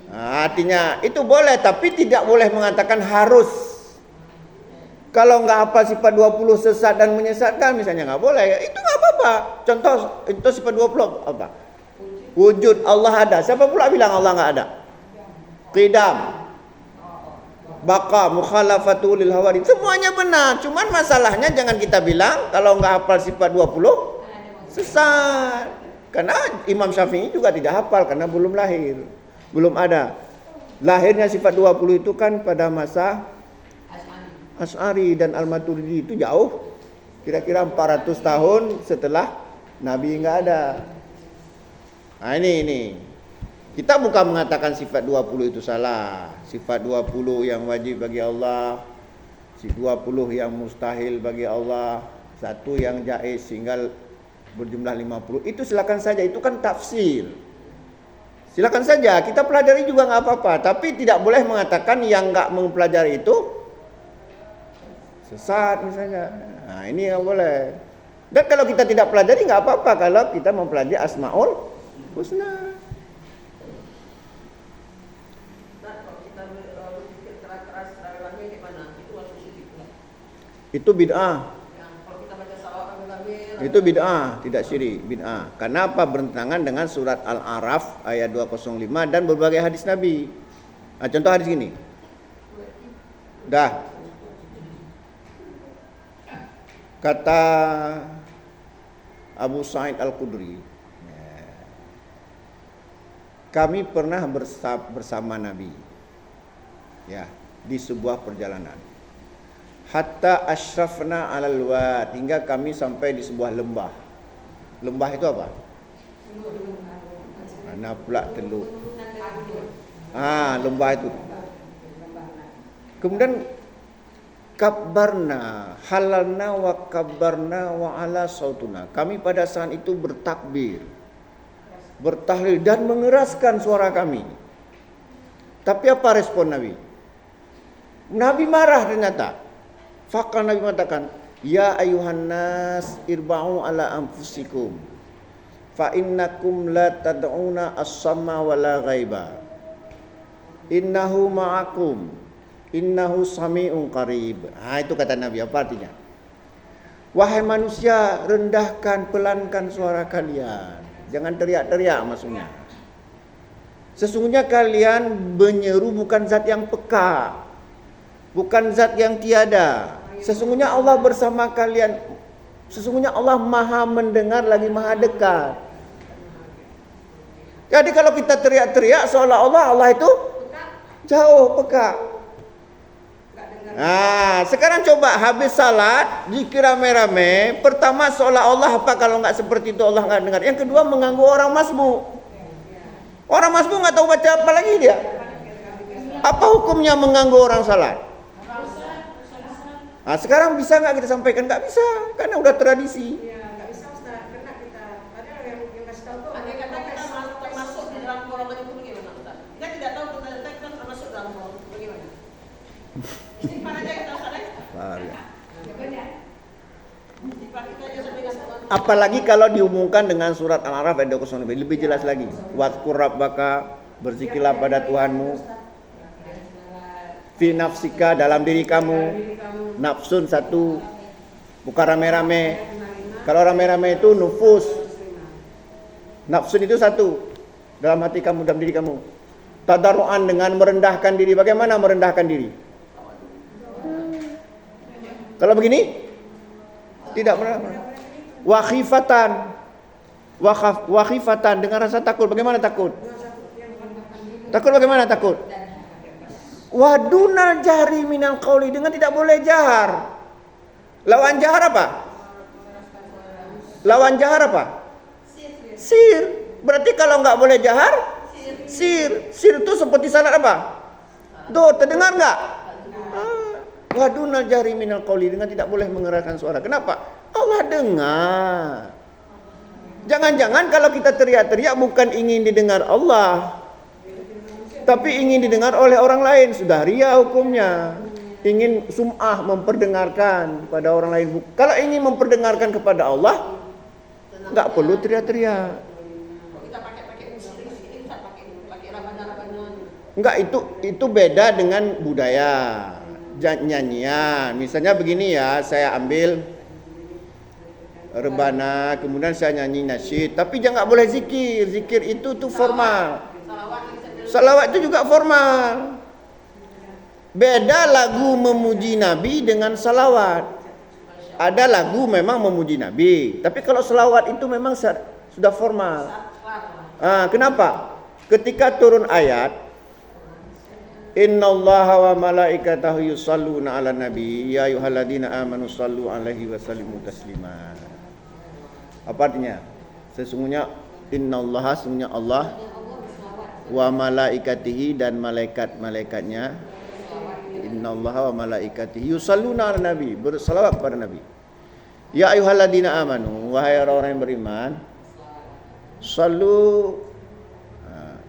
Nah, artinya itu boleh, tapi tidak boleh mengatakan harus. Kalau nggak hafal sifat 20 sesat dan menyesatkan misalnya nggak boleh. Itu nggak apa-apa. Contoh itu sifat 20 apa? Wujud Allah ada. Siapa pula bilang Allah nggak ada? Qidam, baqa, mukhalafatu lil hawari. Semuanya benar. Cuman masalahnya jangan kita bilang kalau nggak hafal sifat 20 sesat. Karena Imam Syafi'i juga tidak hafal karena belum lahir. Belum ada. Lahirnya sifat 20 itu kan pada masa Asy'ari dan Al-Maturidi, itu jauh. Kira-kira 400 tahun setelah Nabi nggak ada. Nah ini. Kita bukan mengatakan sifat 20 itu salah. Sifat 20 yang wajib bagi Allah, sifat 20 yang mustahil bagi Allah, satu yang jaiz sehingga berjumlah 50. Itu silakan saja, itu kan tafsir. Silakan saja, kita pelajari juga nggak apa-apa. Tapi tidak boleh mengatakan yang nggak mempelajari itu sesat misalnya. Nah ini nggak boleh. Dan kalau kita tidak pelajari nggak apa-apa kalau kita mempelajari Asmaul Husna. Itu bid'ah. Itu bid'ah, tidak syirik, bid'ah. Karena apa? Bertentangan dengan surat Al-A'raf ayat 205 dan berbagai hadis Nabi. Nah, contoh hadis ini. Dah. Kata Abu Sa'id Al-Khudri, kami pernah bersama Nabi, ya, di sebuah perjalanan. Hatta asyrafna 'alal wad, hingga kami sampai di sebuah lembah. Lembah itu apa? Mana pula teluk. Lembah itu. Kemudian kabbarna, halalna wa kabbarna wa ala sautuna. Kami pada saat itu bertakbir, bertahlil dan mengeraskan suara kami. Tapi apa respon Nabi? Nabi marah ternyata. Fakal Nabi mengatakan, ya ayuhan nas irba'u ala anfusikum fa innakum la tad'una as-samma wa la ghaiba innahu ma'akum innahu sami'un qarib. Itu kata Nabi. Apa artinya? Wahai manusia, rendahkan, pelankan suara kalian. Jangan teriak-teriak maksudnya. Sesungguhnya kalian menyeru bukan zat yang peka, bukan zat yang tiada. Sesungguhnya Allah bersama kalian. Sesungguhnya Allah maha mendengar lagi maha dekat. Jadi kalau kita teriak-teriak seolah-olah Allah itu jauh, peka. Nah, sekarang coba habis salat, zikir rame-rame. Pertama seolah-olah apa kalau nggak seperti itu Allah nggak dengar. Yang kedua mengganggu orang masbuk. Orang masbuk nggak tahu baca apa lagi dia. Apa hukumnya mengganggu orang salat? Nah, sekarang bisa nggak kita sampaikan? Nggak bisa, karena udah tradisi. Iya, nggak bisa Ustaz, karena kita padahal yang kasih tahu tuh Andai kata kita termasuk di dalam golongan itu bagaimana, Ustaz? Kita tidak tahu kita termasuk dalam golongan itu bagaimana? Istighfar aja kita salah. Istighfar kita aja sampai dengan Tuhan. Apalagi kalau diumumkan dengan surat Al-A'raf ayat 29 lebih jelas lagi. Wadkur rabbaka, berzikirlah pada Tuhanmu. Fi nafsika, dalam diri kamu. Nafsun satu, bukan rame-rame. Kalau rame-rame itu nufus. Nafsun itu satu, dalam hati kamu, dalam diri kamu. Tadarruan dengan merendahkan diri. Bagaimana merendahkan diri? Kalau begini tidak merendahkan. Wakhifatan dengan rasa takut. Bagaimana takut? Takut bagaimana takut? Wadunal jahri minal qauli, dengan tidak boleh jahar. Lawan jahar apa? Lawan jahar apa? Sir. Berarti kalau nggak boleh jahar, sir. Sir itu seperti salat apa? Terdengar nggak? Wadunal jahri minal qauli, dengan tidak boleh mengeraskan suara. Kenapa? Allah dengar. Jangan-jangan kalau kita teriak-teriak bukan ingin didengar Allah, tapi ingin didengar oleh orang lain. Sudah ria hukumnya. Ingin sum'ah, memperdengarkan kepada orang lain. Kalau ingin memperdengarkan kepada Allah, nggak perlu teriak-teriak. Kita pakai musik ini, kita pakai rabana-rabana. Enggak, itu beda dengan budaya nyanyian. Misalnya begini ya, saya ambil rebana, kemudian saya nyanyi nasyid, tapi jangan boleh zikir. Zikir itu tuh formal. Salawat itu juga formal. Beda lagu memuji Nabi dengan salawat. Ada lagu memang memuji Nabi, tapi kalau salawat itu memang sudah formal. Kenapa? Ketika turun ayat Innallaha wa malaikatahu yusalluna 'alan nabi ya ayyuhalladzina amanu sallu 'alaihi wa sallimu taslima. Apa artinya? Sesungguhnya innallaha, sesungguhnya Allah, wa malaikatihi, dan malaikat-malaikatnya, innallaha wa malaikatihi yusalluna 'alan nabi, bersalawat kepada Nabi. Ya ayyuhalladzina amanu, wahai orang-orang yang beriman, sallu,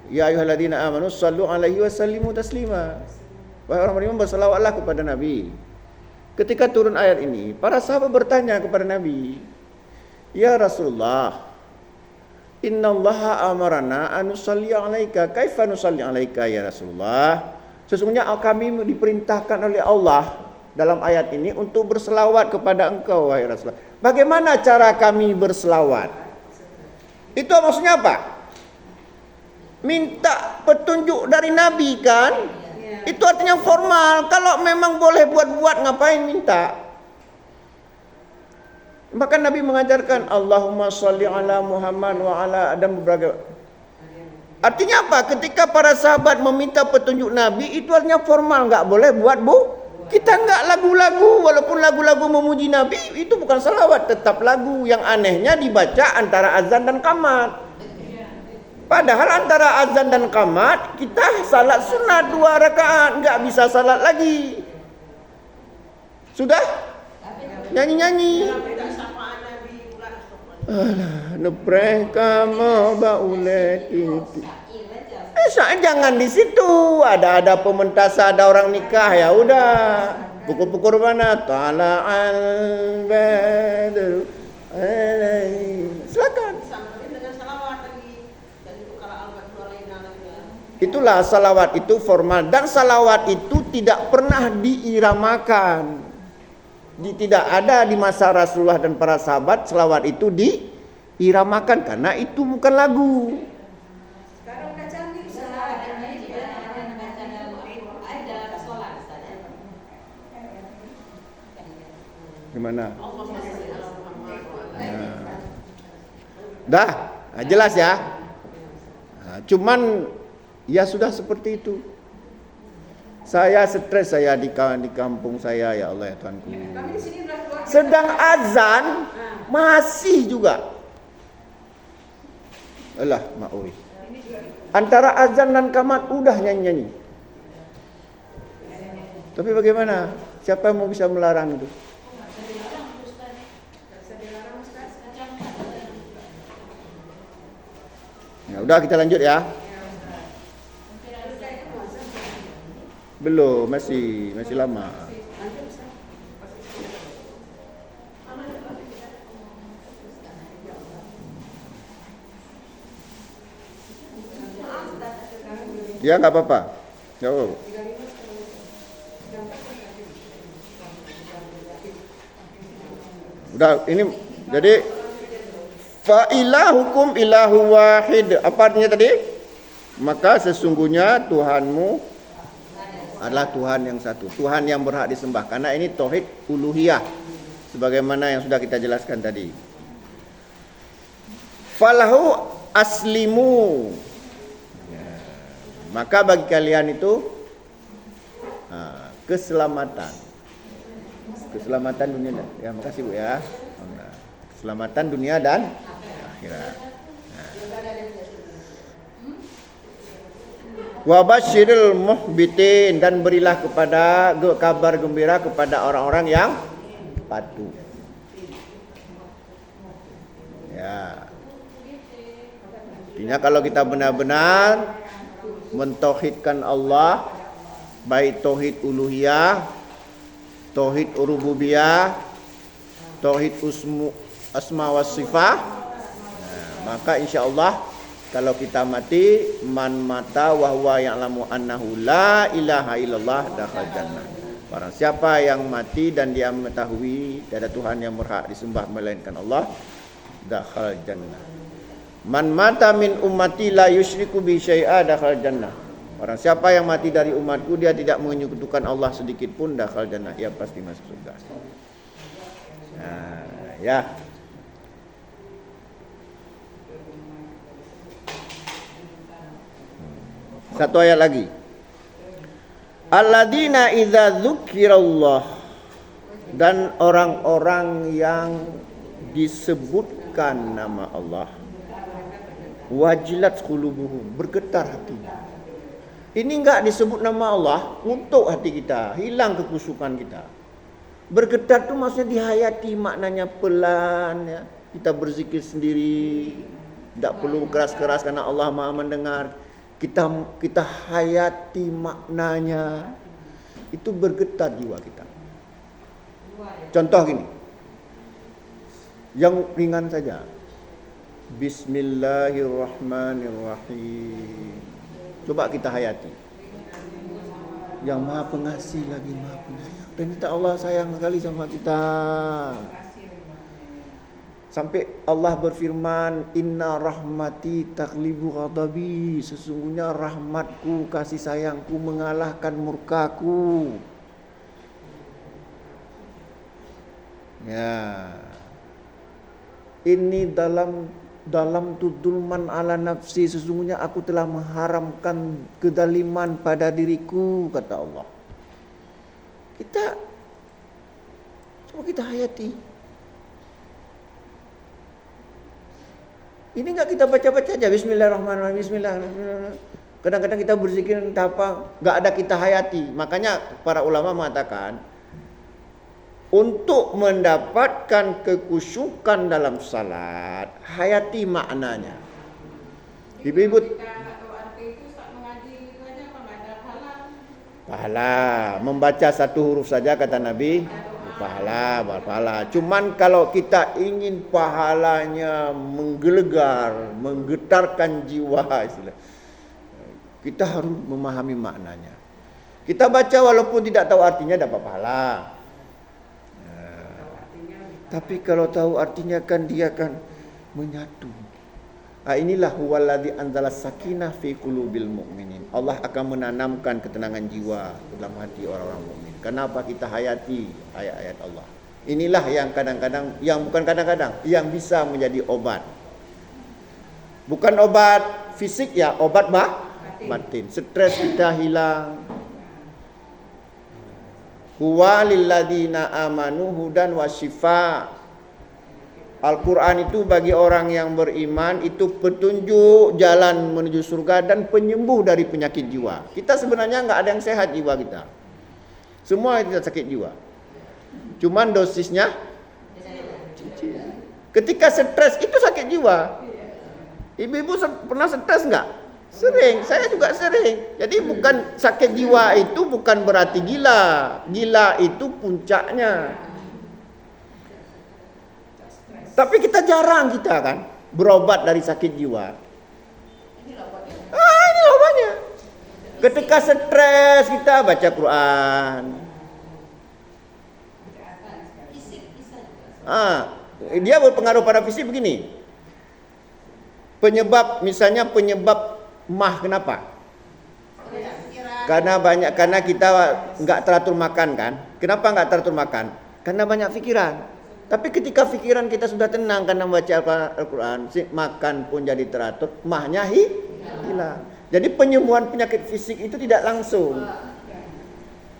ya ayyuhalladzina amanu sallu 'alaihi wa sallimu taslima. Wahai orang beriman, bersalawatlah kepada Nabi. Ketika turun ayat ini, para sahabat bertanya kepada Nabi, ya Rasulullah, innallaha amarana an nusalli 'alaika, kaifa nusalli 'alaika ya Rasulullah? Sesungguhnya kami diperintahkan oleh Allah dalam ayat ini untuk berselawat kepada engkau wahai Rasulullah. Bagaimana cara kami berselawat? Itu maksudnya apa? Minta petunjuk dari Nabi kan? Itu artinya formal. Kalau memang boleh buat-buat, ngapain minta? Maka Nabi mengajarkan Allahumma sholli ala Muhammad wa ala Adam berbagai. Artinya apa? Ketika para sahabat meminta petunjuk Nabi, itu artinya formal, nggak boleh buat Kita nggak lagu-lagu, walaupun lagu-lagu memuji Nabi itu bukan salawat, tetap lagu. Yang anehnya dibaca antara azan dan qamat. Padahal antara azan dan qamat kita salat sunat 2 rakaat, nggak bisa salat lagi. Sudah nyanyi-nyanyi. Alah, nepreh kamu baulet itu. Jangan di situ. Ada pementasan, ada orang nikah, ya udah. Pukul-pukul mana? Tala'al badru alaih. Silakan. Disambungin dengan salawat tadi. Dan itu kalau al-badrulaina lagi. Itulah salawat itu formal, dan salawat itu tidak pernah diiramakan. Tidak ada di masa Rasulullah dan para sahabat salawat itu diiramakan karena itu bukan lagu. Sekarang udah canggih Ustaz. Ada sholat Ustaz. Gimana? Dah, jelas ya. Cuman ya sudah seperti itu. Saya stres saya di kampung saya, ya Allah ya Tuhanku. Kami di sini udah keluar. Sedang azan masih juga. Alah, maui. Antara azan dan qamat udah nyanyi-nyanyi. Tapi bagaimana? Siapa yang mau bisa melarang itu? Ya udah, kita lanjut ya. Belum, masih lama. Ya nggak apa-apa. Jauh. Udah, ini jadi fa ilahukum ilahu wahid. Apa artinya tadi? Maka sesungguhnya Tuhanmu adalah Tuhan yang satu, Tuhan yang berhak disembah. Karena ini tauhid uluhiyah, sebagaimana yang sudah kita jelaskan tadi. Falahu aslimu. Ya. Maka bagi kalian itu keselamatan dunia dan ya, makasih Bu ya. Keselamatan dunia dan akhirat. Wa basyiril muhbitin, dan berilah kepada kabar gembira kepada orang-orang yang patuh. Ya. Artinya kalau kita benar-benar mentauhidkan Allah, baik tauhid uluhiyah, tauhid rububiyah, tauhid asma wa sifat, maka insyaallah kalau kita mati, man mata wa huwa ya'lamu annahu la ilaha illallah dakhal jannah. Barang siapa yang mati dan dia mengetahui tiada Tuhan yang berhak disembah melainkan Allah, dakhal jannah. Man mata min ummati la yusyriku bi syai'a dakhal jannah. Barang siapa yang mati dari umatku, dia tidak menyekutukan Allah sedikit pun, dakhal jannah, ia pasti masuk surga. Nah, ya. Satu ayat lagi. Alladzina idza dzukirallah, dan orang-orang yang disebutkan nama Allah, wajilat qulubuhum, bergetar hatinya. Ini enggak disebut nama Allah untuk hati kita, hilang kekusukan kita. Bergetar itu maksudnya dihayati, maknanya pelan ya. Kita berzikir sendiri, tidak perlu keras-keras karena Allah Maha mendengar. Kita hayati maknanya, itu bergetar jiwa kita. Contoh gini, yang ringan saja. Bismillahirrahmanirrahim. Coba kita hayati. Yang Maha Pengasih lagi Maha Penyayang. Ternyata Allah sayang sekali sama kita. Sampai Allah berfirman, Inna rahmati taghlibu ghadabi, sesungguhnya rahmatku, kasih sayangku mengalahkan murkaku. Ya. Ini dalam tudulman ala nafsi, sesungguhnya aku telah mengharamkan kedaliman pada diriku, kata Allah. Coba kita hayati. Ini enggak kita baca-baca aja bismillahirrahmanirrahim, bismillahirrahmanirrahim. Kadang-kadang kita berzikir entah apa, enggak ada kita hayati. Makanya para ulama mengatakan, untuk mendapatkan kekusyukan dalam salat, hayati maknanya. Ibu-ibu, pahala. Membaca satu huruf saja kata Nabi pahala. Cuman kalau kita ingin pahalanya menggelegar, menggetarkan jiwa, kita harus memahami maknanya. Kita baca walaupun tidak tahu artinya dapat pahala. Tapi kalau tahu artinya kan dia kan menyatu. Inilah huwallazi anzala sakinah fi qulubil mu'minin. Allah akan menanamkan ketenangan jiwa dalam hati orang-orang mukmin. Kenapa kita hayati ayat-ayat Allah? Inilah yang kadang-kadang, yang bukan kadang-kadang, yang bisa menjadi obat. Bukan obat fisik ya, obat batin. Stres kita hilang. Huwa lilladzina amanu hudan wa syifa. Al-Quran itu bagi orang yang beriman itu petunjuk jalan menuju surga dan penyembuh dari penyakit jiwa. Kita sebenarnya nggak ada yang sehat jiwa kita. Semua kita sakit jiwa. Cuman dosisnya ketika stres itu sakit jiwa. Ibu-ibu pernah stres nggak? Sering, saya juga sering. Jadi bukan sakit jiwa itu bukan berarti gila. Gila itu puncaknya. Tapi kita jarang kan berobat dari sakit jiwa. Ini obatnya. Ketika stres kita baca Quran. Dia berpengaruh pada fisik begini. Misalnya penyebab mah kenapa? Karena kita nggak teratur makan kan? Kenapa nggak teratur makan? Karena banyak pikiran. Tapi ketika pikiran kita sudah tenang karena membaca Al-Quran, makan pun jadi teratur, mahnya hilang. Jadi penyembuhan penyakit fisik itu tidak langsung.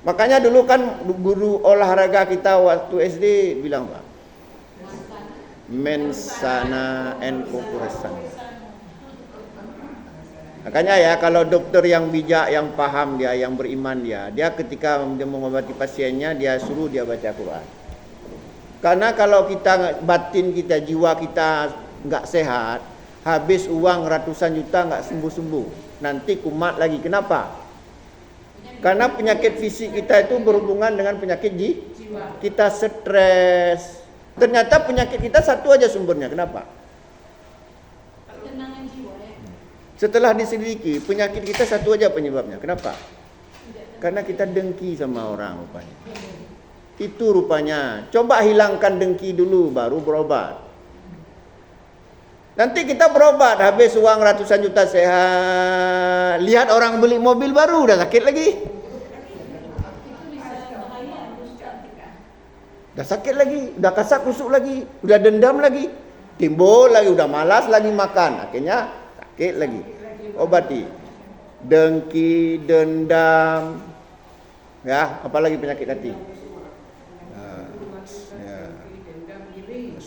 Makanya dulu kan guru olahraga kita waktu SD bilang Pak, mensana en corporesan. Makanya ya kalau dokter yang bijak, yang paham dia, yang beriman dia ketika dia mengobati pasiennya dia suruh dia baca Quran. Karena kalau kita batin kita, jiwa kita nggak sehat, habis uang ratusan juta nggak sembuh-sembuh, nanti kumat lagi. Kenapa? Karena penyakit fisik kita itu berhubungan dengan penyakit jiwa. Kita stres. Ternyata penyakit kita satu aja sumbernya. Kenapa? Ketenangan jiwa ya. Setelah diselidiki, penyakit kita satu aja penyebabnya. Kenapa? Karena kita dengki sama orang rupanya. Itu rupanya. Coba hilangkan dengki dulu baru berobat. Nanti kita berobat habis uang ratusan juta sehat. Lihat orang beli mobil baru udah sakit lagi. Udah sakit lagi, udah kasak kusuk lagi, udah dendam lagi. Timbul lagi, udah malas lagi makan. Akhirnya sakit lagi. Obati. Dengki, dendam. Ya, apalagi penyakit hati.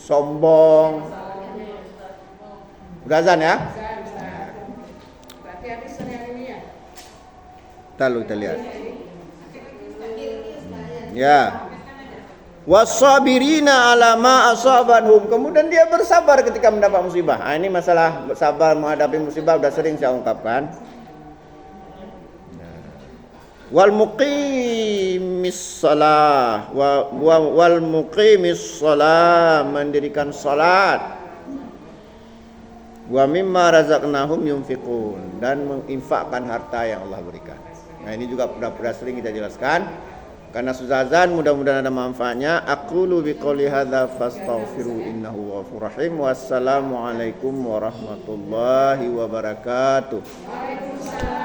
Sombong. Gazan ya? Berarti habis yang ini ya? Kita lihat. Ya. Wasabirina ala ma asabanhum. Kemudian dia bersabar ketika mendapat musibah. Ini masalah sabar menghadapi musibah sudah sering saya ungkapkan. Wal muqimis shalah wal muqimis shalah, mendirikan salat. Wa mimma razaqnahum yunfiqun, dan menginfakkan harta yang Allah berikan. Nah, ini juga sudah sering kita jelaskan. Karena sudah azan, mudah-mudahan ada manfaatnya. Aqulu biqouli hadza fastaghfiru innahu ghafurur rahim. Wassalamualaikum warahmatullahi wabarakatuh. Waalaikumsalam.